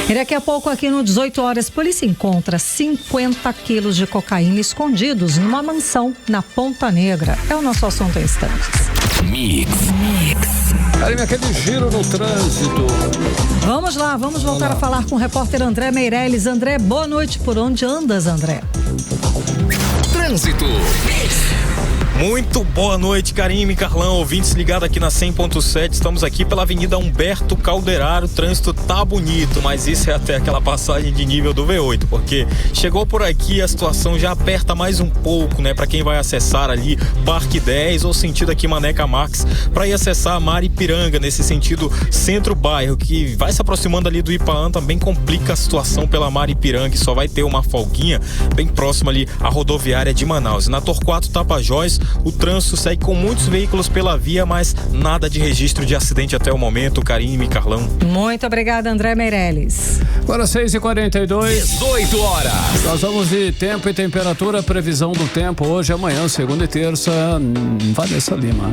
E daqui a pouco, aqui no 18 horas, polícia encontra 50 quilos de cocaína escondidos numa mansão na Ponta Negra. É o nosso assunto em instantes. Mix. Karime, aquele giro no trânsito. Vamos lá, vamos voltar a falar com o repórter André Meirelles. André, boa noite. Por onde andas, André? Trânsito. Muito boa noite, Karime, Carlão, ouvintes ligados aqui na 100.7. Estamos aqui pela Avenida Humberto Calderaro. O trânsito tá bonito, mas isso é até aquela passagem de nível do V8, porque chegou por aqui, a situação já aperta mais um pouco, né? Para quem vai acessar ali Parque 10 ou sentido aqui Maneca Marques, para ir acessar a Maripiranga, nesse sentido centro-bairro, que vai se aproximando ali do Ipaã, também complica a situação pela Maripiranga, que só vai ter uma folguinha bem próxima ali à rodoviária de Manaus. E na Torquato Tapajós, o trânsito segue com muitos veículos pela via, mas nada de registro de acidente até o momento. Karime, Carlão. Muito obrigada, André Meirelles. Agora 6h42. 18 horas. Nós vamos de tempo e temperatura, previsão do tempo hoje, amanhã, segunda e terça. Vanessa Lima.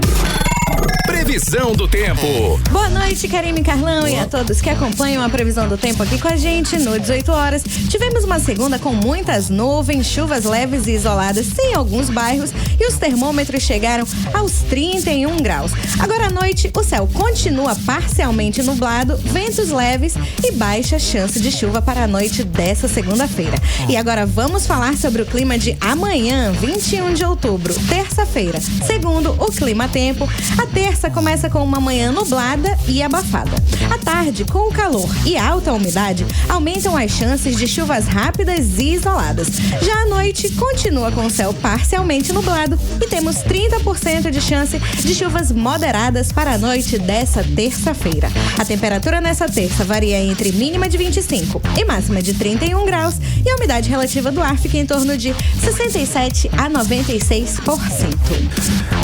Previsão do tempo. Boa noite, Karime, Carlão, e a todos que acompanham a previsão do tempo aqui com a gente no 18 horas. Tivemos uma segunda com muitas nuvens, chuvas leves e isoladas em alguns bairros e os termômetros chegaram aos 31 graus. Agora à noite, o céu continua parcialmente nublado, ventos leves e baixa chance de chuva para a noite dessa segunda-feira. E agora vamos falar sobre o clima de amanhã, 21 de outubro, terça-feira. Segundo o Clima Tempo, a terça começa com uma manhã nublada e abafada. À tarde, com o calor e alta umidade, aumentam as chances de chuvas rápidas e isoladas. Já à noite, continua com o céu parcialmente nublado e temos 30% de chance de chuvas moderadas para a noite dessa terça-feira. A temperatura nessa terça varia entre mínima de 25 e máxima de 31 graus e a umidade relativa do ar fica em torno de 67 a 96%.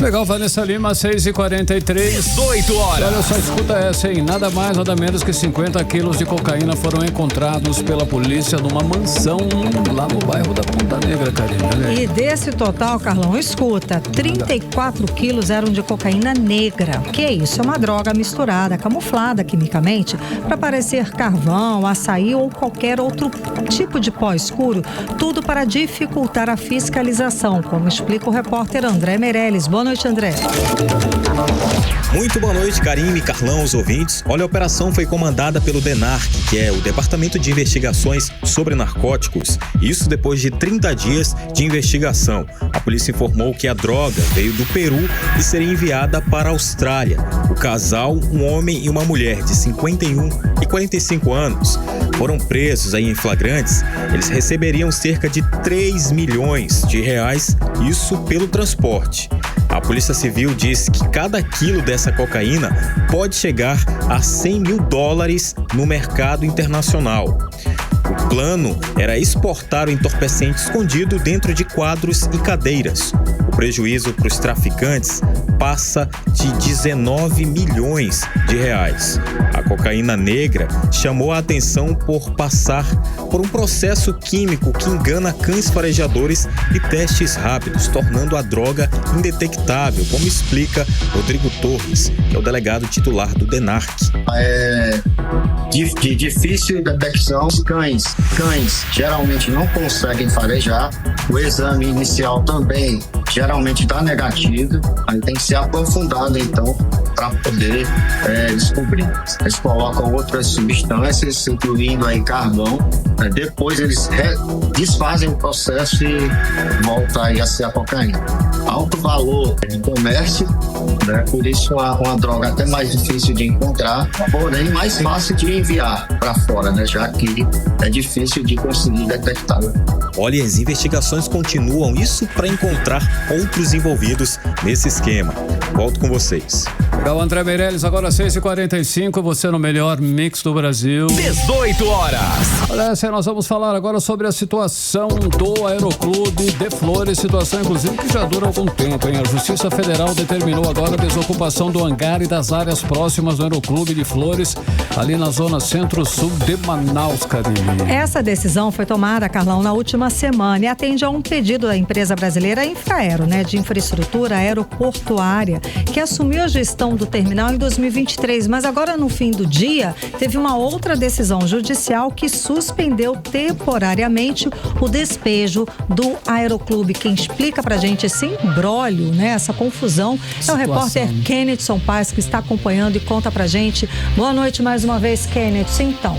Legal, Vanessa Lima, 6h43. 18 horas. Olha só, escuta essa, hein? Nada mais, nada menos que 50 quilos de cocaína foram encontrados pela polícia numa mansão lá no bairro da Ponta Negra, Karime. E desse total, Carlão, escuta, 34 quilos eram de cocaína negra. Que é isso? É uma droga misturada, camuflada quimicamente, para parecer carvão, açaí ou qualquer outro tipo de pó escuro, tudo para dificultar a fiscalização, como explica o repórter André Meirelles. Boa noite, André. Muito boa noite, Karime, Carlão, os ouvintes. Olha, a operação foi comandada pelo DENARC, que é o Departamento de Investigações sobre Narcóticos. Isso depois de 30 dias de investigação. A polícia informou que a droga veio do Peru e seria enviada para a Austrália. O casal, um homem e uma mulher de 51 e 45 anos, foram presos aí em flagrantes. Eles receberiam cerca de 3 milhões de reais, isso pelo transporte. A Polícia Civil diz que cada quilo dessa cocaína pode chegar a 100 mil dólares no mercado internacional. O plano era exportar o entorpecente escondido dentro de quadros e cadeiras. O prejuízo para os traficantes passa de 19 milhões de reais. A cocaína negra chamou a atenção por passar por um processo químico que engana cães farejadores e testes rápidos, tornando a droga indetectável, como explica Rodrigo Torres, que é o delegado titular do DENARC. É de difícil detecção. Cães geralmente não conseguem farejar. O exame inicial também geralmente dá negativo. Aí tem que ser aprofundado, então, para poder descobrir. Eles colocam outras substâncias, incluindo aí carvão, depois eles desfazem o processo e volta aí a ser a cocaína. Alto valor de comércio, né? Por isso uma droga até mais difícil de encontrar, porém mais fácil de enviar para fora, né? Já que é difícil de conseguir detectar. Olha, as investigações continuam, isso para encontrar outros envolvidos nesse esquema. Volto com vocês. Legal, André Meirelles, agora 6h45, você no melhor mix do Brasil. 18 horas. Olha, nós vamos falar agora sobre a situação do Aeroclube de Flores, situação inclusive que já dura algum tempo, hein? A Justiça Federal determinou agora a desocupação do hangar e das áreas próximas do Aeroclube de Flores, ali na zona centro-sul de Manaus, Karine. Essa decisão foi tomada, Carlão, na última semana e atende a um pedido da empresa brasileira Infraero, né, de infraestrutura aeroportuária, que assumiu a gestão do terminal em 2023, mas agora no fim do dia teve uma outra decisão judicial que suspendeu temporariamente o despejo do Aeroclube. Quem explica pra gente esse imbróglio, né, essa confusão, é o repórter Kenneth Paes, que está acompanhando e conta pra gente. Boa noite mais uma vez, Kenneth. Então.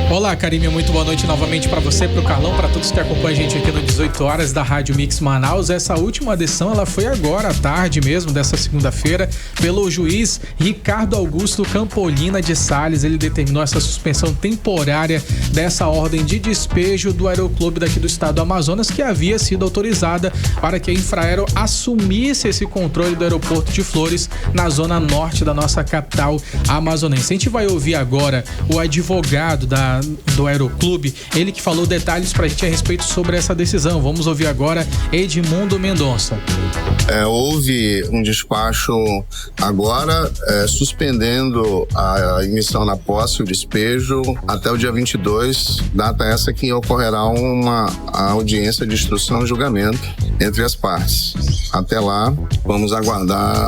Olá, Karine, muito boa noite novamente para você, para o Carlão, para todos que acompanham a gente aqui no 18 horas da Rádio Mix Manaus. Essa última decisão, ela foi agora à tarde mesmo, dessa segunda-feira, pelo juiz Ricardo Augusto Campolina de Salles. Ele determinou essa suspensão temporária dessa ordem de despejo do Aeroclube daqui do estado do Amazonas, que havia sido autorizada para que a Infraero assumisse esse controle do aeroporto de Flores na zona norte da nossa capital amazonense. A gente vai ouvir agora o advogado do Aeroclube, ele que falou detalhes pra gente a respeito sobre essa decisão. Vamos ouvir agora Edmundo Mendonça. Houve um despacho agora suspendendo a emissão na posse, o despejo, até o dia 22, data essa que ocorrerá uma audiência de instrução e julgamento entre as partes. Até lá, vamos aguardar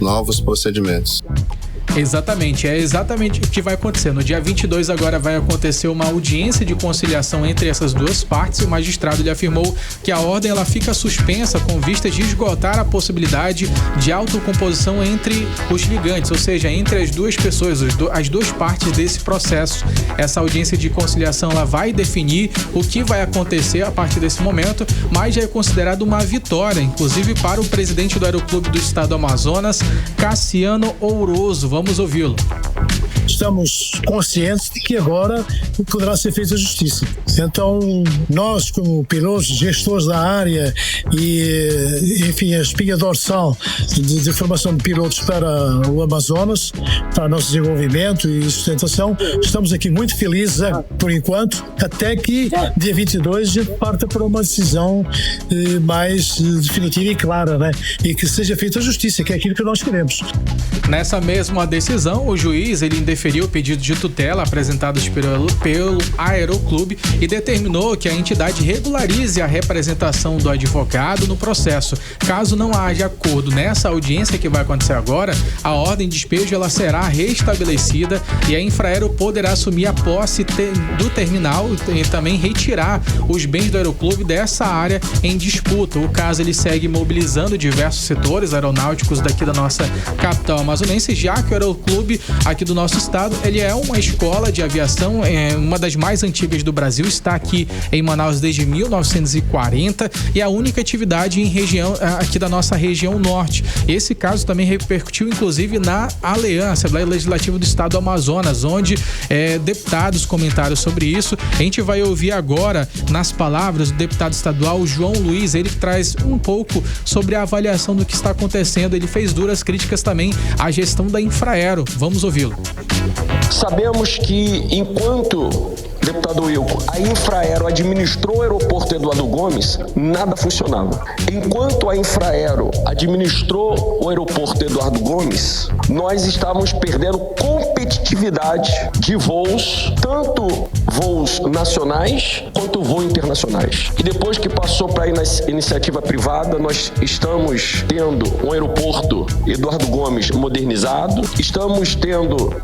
novos procedimentos. Exatamente, é exatamente o que vai acontecer. No dia 22 agora vai acontecer uma audiência de conciliação entre essas duas partes e o magistrado ele afirmou que a ordem ela fica suspensa com vistas de esgotar a possibilidade de autocomposição entre os ligantes, ou seja, entre as duas pessoas, as duas partes desse processo. Essa audiência de conciliação ela vai definir o que vai acontecer a partir desse momento, mas já é considerado uma vitória, inclusive para o presidente do Aeroclube do estado do Amazonas, Cassiano Ouroso. Vamos ouvi-lo. Estamos conscientes de que agora poderá ser feita a justiça. Então, nós, como pilotos, gestores da área e, enfim, a espinha dorsal de formação de pilotos para o Amazonas, para o nosso desenvolvimento e sustentação, estamos aqui muito felizes, por enquanto, até que dia 22 a gente parta para uma decisão mais definitiva e clara, né? E que seja feita a justiça, que é aquilo que nós queremos. Nessa mesma decisão, o juiz ele indeferiu o pedido de tutela apresentados pelo Aeroclube e determinou que a entidade regularize a representação do advogado no processo. Caso não haja acordo nessa audiência que vai acontecer agora, a ordem de despejo ela será restabelecida e a Infraero poderá assumir a posse do terminal e também retirar os bens do Aeroclube dessa área em disputa. O caso ele segue mobilizando diversos setores aeronáuticos daqui da nossa capital amazonense, já que o Aeroclube aqui do nosso estado, ele é uma escola de aviação, uma das mais antigas do Brasil, está aqui em Manaus desde 1940 e a única atividade em região, aqui da nossa região norte. Esse caso também repercutiu inclusive na ALEAN, Assembleia Legislativa do Estado do Amazonas, onde deputados comentaram sobre isso. A gente vai ouvir agora nas palavras do deputado estadual João Luiz, ele traz um pouco sobre a avaliação do que está acontecendo. Ele fez duras críticas também à gestão da Infraero. Vamos ouvi-lo. Sabemos que enquanto, deputado Wilco, a Infraero administrou o aeroporto Eduardo Gomes, nada funcionava. Enquanto a Infraero administrou o aeroporto Eduardo Gomes, nós estávamos perdendo competitividade de voos, tanto voos nacionais quanto voos internacionais. E depois que passou para a iniciativa privada, nós estamos tendo um aeroporto Eduardo Gomes modernizado, estamos tendo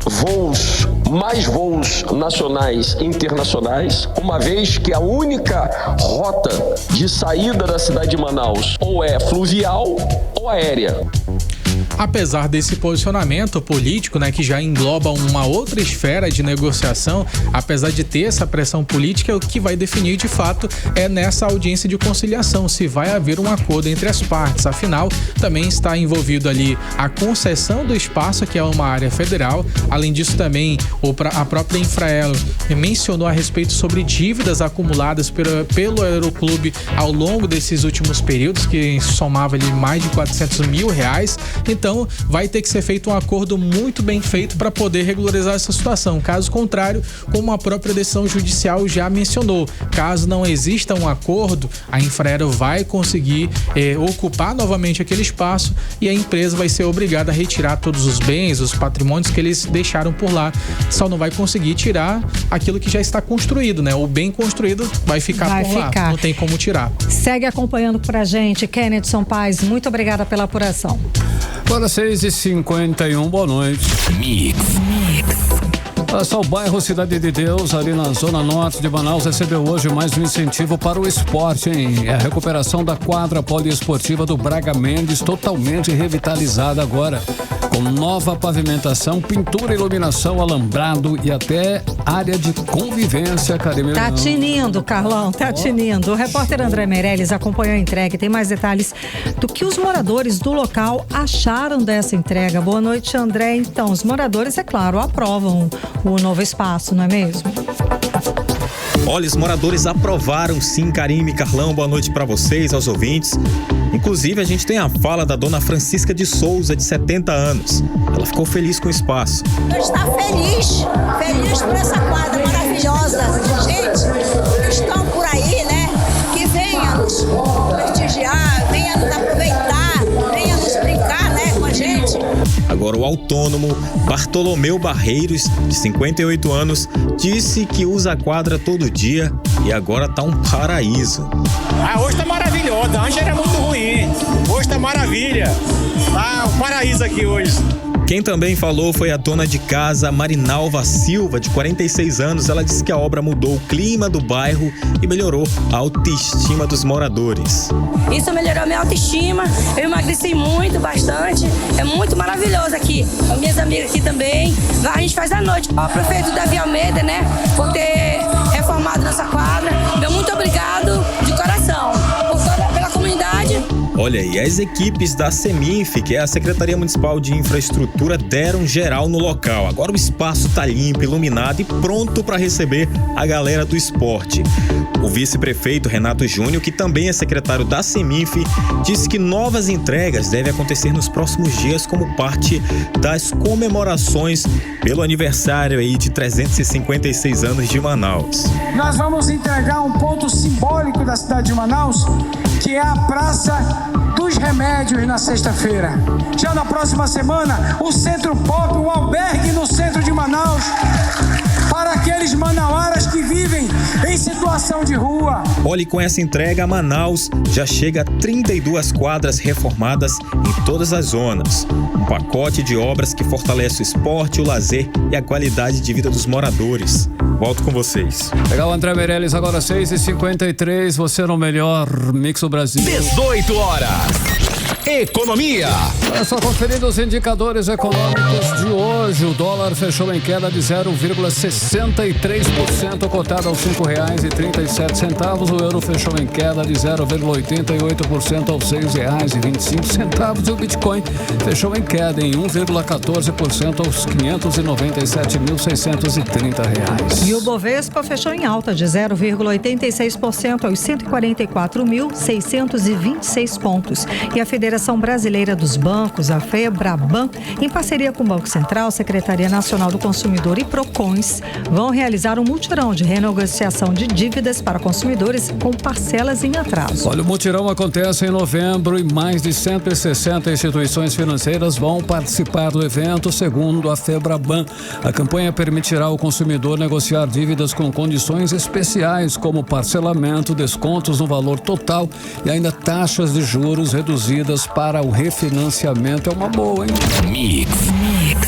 mais voos nacionais e internacionais, uma vez que a única rota de saída da cidade de Manaus ou é fluvial ou aérea. apesar desse posicionamento político, né, que já engloba uma outra esfera de negociação, apesar de ter essa pressão política, o que vai definir de fato é nessa audiência de conciliação, se vai haver um acordo entre as partes. Afinal, também está envolvido ali a concessão do espaço, que é uma área federal. Além disso, também a própria Infraero mencionou a respeito sobre dívidas acumuladas pelo Aeroclube ao longo desses últimos períodos, que somava ali mais de R$400 mil. Então, vai ter que ser feito um acordo muito bem feito para poder regularizar essa situação. Caso contrário, como a própria decisão judicial já mencionou, caso não exista um acordo, a Infraero vai conseguir ocupar novamente aquele espaço e a empresa vai ser obrigada a retirar todos os bens, os patrimônios que eles deixaram por lá. Só não vai conseguir tirar aquilo que já está construído, né? O bem construído vai ficar por lá, não tem como tirar. Segue acompanhando pra gente, Kennedson Paes, muito obrigada pela apuração. Agora 6h51, boa noite. Olha só, o bairro Cidade de Deus, ali na zona norte de Manaus, recebeu hoje mais um incentivo para o esporte, hein? É a recuperação da quadra poliesportiva do Braga Mendes, totalmente revitalizada agora, com nova pavimentação, pintura, iluminação, alambrado e até área de convivência, Karime. Tá tinindo, Carlão, tá tinindo. O repórter André Meirelles acompanhou a entrega e tem mais detalhes do que os moradores do local acharam dessa entrega. Boa noite, André. Então, os moradores, é claro, aprovam o novo espaço, não é mesmo? Olha, os moradores aprovaram sim, Karime, Carlão, boa noite para vocês, aos ouvintes. Inclusive, a gente tem a fala da dona Francisca de Souza, de 70 anos. Ela ficou feliz com o espaço. Está feliz por essa quadra maravilhosa. Gente, que estão por aí, né? Que venha nos prestigiar, venha nos aproveitar, venha nos brincar, né, com a gente. Agora, o autônomo Bartolomeu Barreiros, de 58 anos, disse que usa a quadra todo dia e agora tá um paraíso. Hoje tá maravilhosa, antes era muito ruim, hoje tá maravilha, tá um paraíso aqui hoje. Quem também falou foi a dona de casa Marinalva Silva, de 46 anos. Ela disse que a obra mudou o clima do bairro e melhorou a autoestima dos moradores. Isso melhorou a minha autoestima, eu emagreci muito, bastante, é muito maravilhoso aqui. As minhas amigas aqui também, lá a gente faz à noite. O prefeito Davi Almeida, né, por ter reformado nossa quadra, meu muito obrigado de coração, pela comunidade. Olha, e as equipes da Seminf, que é a Secretaria Municipal de Infraestrutura, deram geral no local. Agora o espaço está limpo, iluminado e pronto para receber a galera do esporte. O vice-prefeito Renato Júnior, que também é secretário da Seminf, disse que novas entregas devem acontecer nos próximos dias como parte das comemorações pelo aniversário aí de 356 anos de Manaus. Nós vamos entregar um ponto simbólico da cidade de Manaus, que é a Praça dos Remédios na sexta-feira. Já na próxima semana, o Centro Pop, um albergue no centro de Manaus, para aqueles manauaras que vivem em situação de rua. Olha, e com essa entrega, Manaus já chega a 32 quadras reformadas em todas as zonas. Um pacote de obras que fortalece o esporte, o lazer e a qualidade de vida dos moradores. Volto com vocês. Legal, André Meirelles, agora 6h53, você no melhor Mix do Brasil. 18 horas. Economia. É só conferindo os indicadores econômicos de hoje. O dólar fechou em queda de 0,63%, cotado aos R$5,37. O euro fechou em queda de 0,88% aos R$6,25. E o Bitcoin fechou em queda em 1,14% aos R$597.630. E o Bovespa fechou em alta de 0,86% aos 144.626 pontos. E a Federação Brasileira dos Bancos, a FEBRABAN, em parceria com o Banco Central, Secretaria Nacional do Consumidor e Procons, vão realizar um mutirão de renegociação de dívidas para consumidores com parcelas em atraso. Olha, o mutirão acontece em novembro e mais de 160 instituições financeiras vão participar do evento, segundo a FEBRABAN. A campanha permitirá ao consumidor negociar dívidas com condições especiais, como parcelamento, descontos no valor total e ainda taxas de juros reduzidas para o refinanciamento. É uma boa, hein? Mix.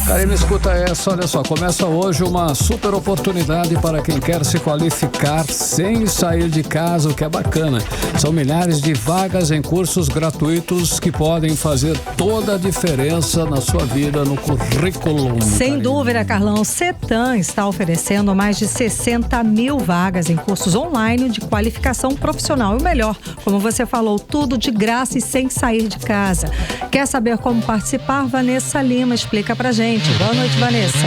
Karine, escuta essa, olha só, começa hoje uma super oportunidade para quem quer se qualificar sem sair de casa, o que é bacana. São milhares de vagas em cursos gratuitos que podem fazer toda a diferença na sua vida, no currículo. Sem dúvida, Carlão, o CETAM está oferecendo mais de 60 mil vagas em cursos online de qualificação profissional. E o melhor, como você falou, tudo de graça e sem sair de casa. Quer saber como participar? Vanessa Lima explica pra gente. Boa noite, Vanessa.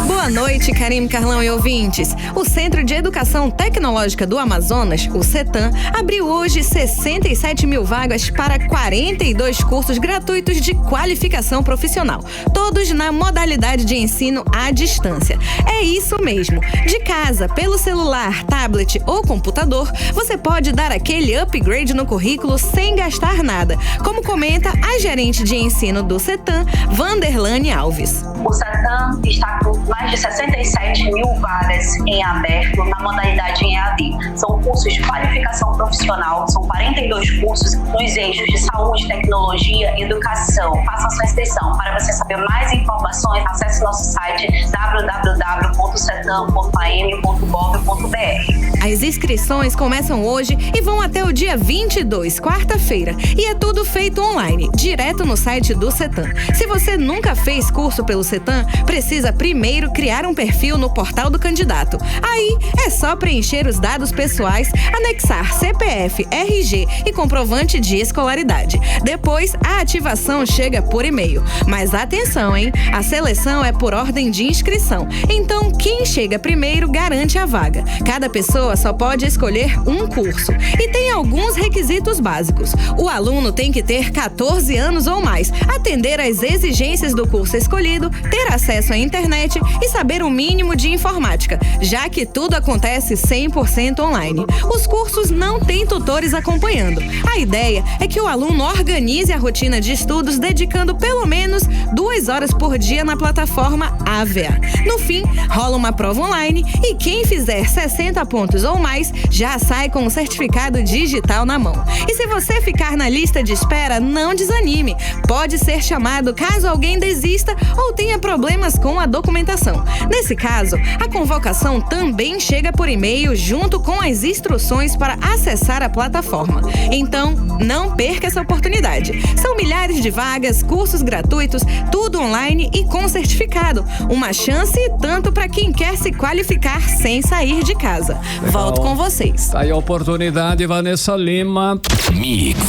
Boa noite, Karine, Carlão e ouvintes. O Centro de Educação Tecnológica do Amazonas, o CETAM, abriu hoje 67 mil vagas para 42 cursos gratuitos de qualificação profissional, todos na modalidade de ensino à distância. É isso mesmo. De casa, pelo celular, tablet ou computador, você pode dar aquele upgrade no currículo sem gastar nada, como comenta a gerente de ensino do CETAM, Vanderlane Alves. O CETAM está com mais de 67 mil vagas em aberto na modalidade em EAD. São cursos de qualificação profissional, são 42 cursos nos eixos de saúde, tecnologia e educação. Faça sua inscrição. Para você saber mais informações, acesse nosso site www.cetam.am.gov.br. As inscrições começam hoje e vão até o dia 22, quarta-feira. E é tudo feito online, direto no site do CETAM. Se você nunca fez curso pelo CETAM, precisa primeiro criar um perfil no portal do candidato. Aí é só preencher os dados pessoais, anexar CPF, RG e comprovante de escolaridade. Depois, a ativação chega por e-mail. Mas atenção, hein? A seleção é por ordem de inscrição. Então, quem chega primeiro garante a vaga. Cada pessoa só pode escolher um curso. E tem alguns requisitos básicos. O aluno tem que ter 14 anos ou mais, atender às exigências do curso escolhido, ter acesso à internet e saber o mínimo de informática, já que tudo acontece 100% online. Os cursos não têm tutores acompanhando. A ideia é que o aluno organize a rotina de estudos dedicando pelo menos 2 horas por dia na plataforma AVEA. No fim, rola uma prova online e quem fizer 60 pontos ou mais já sai com um certificado digital na mão. E se você ficar na lista de espera, não desanime. Pode ser chamado caso alguém desista ou tenha problemas com a documentação. Nesse caso, a convocação também chega por e-mail junto com as instruções para acessar a plataforma. Então, não perca essa oportunidade. São milhares de vagas, cursos gratuitos, tudo online e com certificado. Uma chance tanto para quem quer se qualificar sem sair de casa. Legal. Volto com vocês. Aí a oportunidade, Vanessa Lima. Mix.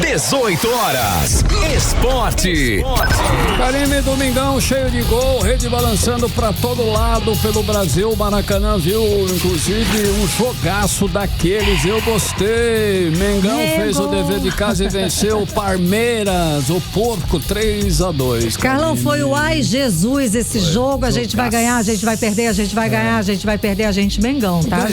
18 horas. Esporte. Karine, domingão cheio de gol, rede balançando pra todo lado pelo Brasil. Maracanã viu, inclusive, um jogaço daqueles. Eu gostei. Mengão fez o dever de casa e venceu o Palmeiras, o porco, 3-2. Carlão, foi o ai Jesus esse jogo. A gente vai ganhar, a gente vai perder, a gente vai ganhar, a gente vai perder, a gente Mengão, tá?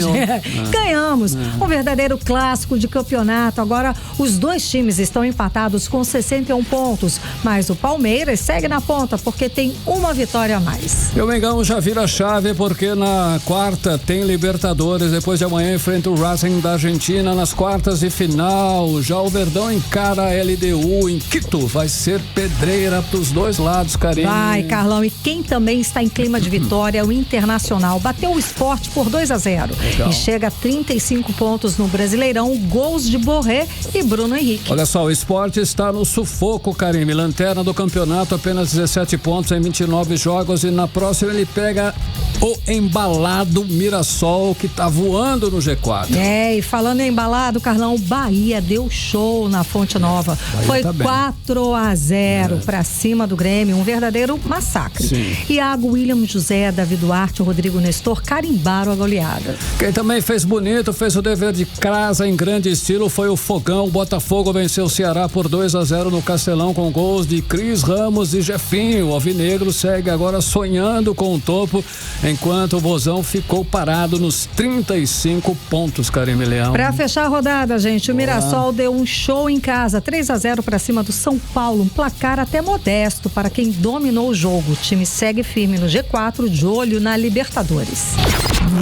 Ganhamos. Um verdadeiro clássico de campeonato. Agora, os dois times estão empatados com 61 pontos, mas o Palmeiras segue na ponta porque tem uma vitória a mais. E o Mengão já vira a chave porque na quarta tem Libertadores, depois de amanhã enfrenta o Racing da Argentina nas quartas de final. Já o Verdão encara a LDU em Quito, vai ser pedreira pros dois lados, Karine. Vai, Carlão, e quem também está em clima de vitória é o Internacional. Bateu o Sport por 2-0 e chega a 35 pontos no Brasileirão, gols de Borré e Bruno Henrique. Olha só, o Sport está no sufoco, Karine. Lanterna do campeonato, apenas 17 pontos em 29 jogos e na próxima ele pega o embalado Mirassol, que tá voando no G4. E falando em embalado, Carlão, o Bahia deu show na Fonte Nova. Foi 4-0 pra cima do Grêmio, um verdadeiro massacre. Sim. Iago, William José, Davi Duarte e Rodrigo Nestor carimbaram a goleada. Quem também fez bonito, fez o dever de casa em grande estilo, foi o Fogão. O Botafogo venceu o Ceará por 2-0 no Castelão com gols de Cris Ramos e Jefinho. O Alvinegro segue agora sonhando com o topo, enquanto o Vozão ficou parado nos 35 pontos, Karine Leão. Pra fechar a rodada, gente, o Mirassol deu um show em casa, 3-0 pra cima do São Paulo, um placar até modesto para quem dominou o jogo. O time segue firme no G4, de olho na Libertadores.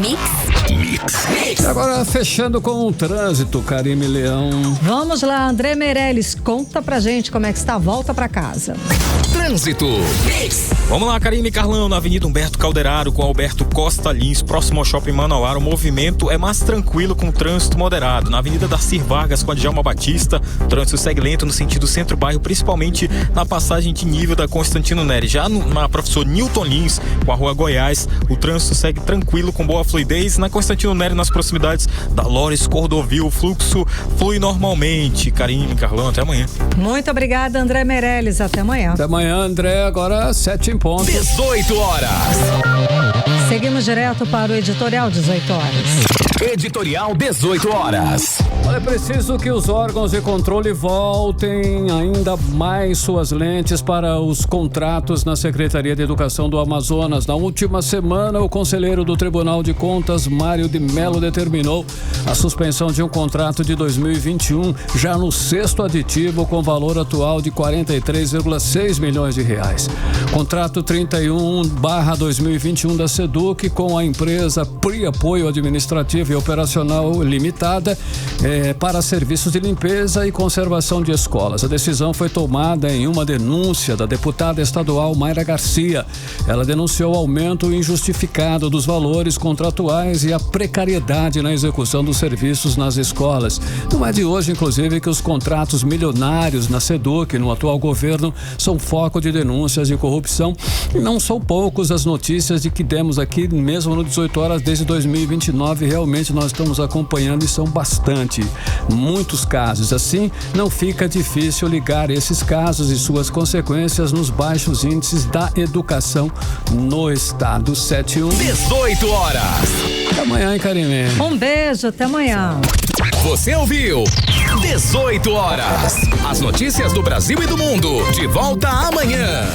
Mix. Agora fechando com o trânsito, Karine Leão. Vamos lá, André Meirelles, conta pra gente como é que está a volta pra casa. Trânsito. Vamos lá, Karine e Carlão, na Avenida Humberto Calderaro com Alberto Costa Lins, próximo ao Shopping Manauara, o movimento é mais tranquilo com trânsito moderado. Na Avenida Darcy Vargas com a Djalma Batista, o trânsito segue lento no sentido centro-bairro, principalmente na passagem de nível da Constantino Neri. Já na Professor Newton Lins com a Rua Goiás, o trânsito segue tranquilo com boa fluidez. Na Constantino Neri, nas proximidades da Lores Cordovil, o fluxo flui normalmente. Karine e Carlão, até amanhã. Muito obrigada, André Meirelles. Até amanhã. Até amanhã, André. Agora 7 em ponto. 18 horas. Seguimos direto para o editorial 18 horas. Editorial 18 horas. É preciso que os órgãos de controle voltem ainda mais suas lentes para os contratos na Secretaria de Educação do Amazonas. Na última semana, o conselheiro do Tribunal de Contas, Mário de Mello, determinou a suspensão de um contrato de 2021, já no 6º aditivo, com valor atual de 43,6 milhões de reais. Contrato 31/2021 da SEDUC com a empresa PRI Apoio Administrativo e Operacional Limitada para serviços de limpeza e conservação de escolas. A decisão foi tomada em uma denúncia da deputada estadual Mayra Garcia. Ela denunciou o aumento injustificado dos valores contratuais e a precariedade na execução dos serviços nas escolas. Não é de hoje, inclusive, que os contratos milionários na SEDUC, no atual governo, são foco de denúncias de corrupção. E não são poucos as notícias de que demos aqui, mesmo no 18 horas, desde 2029. Realmente nós estamos acompanhando e são bastante. Muitos casos. Assim, não fica difícil ligar esses casos e suas consequências nos baixos índices da educação no estado. 7-1. 18 horas. Até amanhã, hein, Karine? Um beijo, até amanhã. Você ouviu 18 horas. As notícias do Brasil e do mundo. De volta amanhã.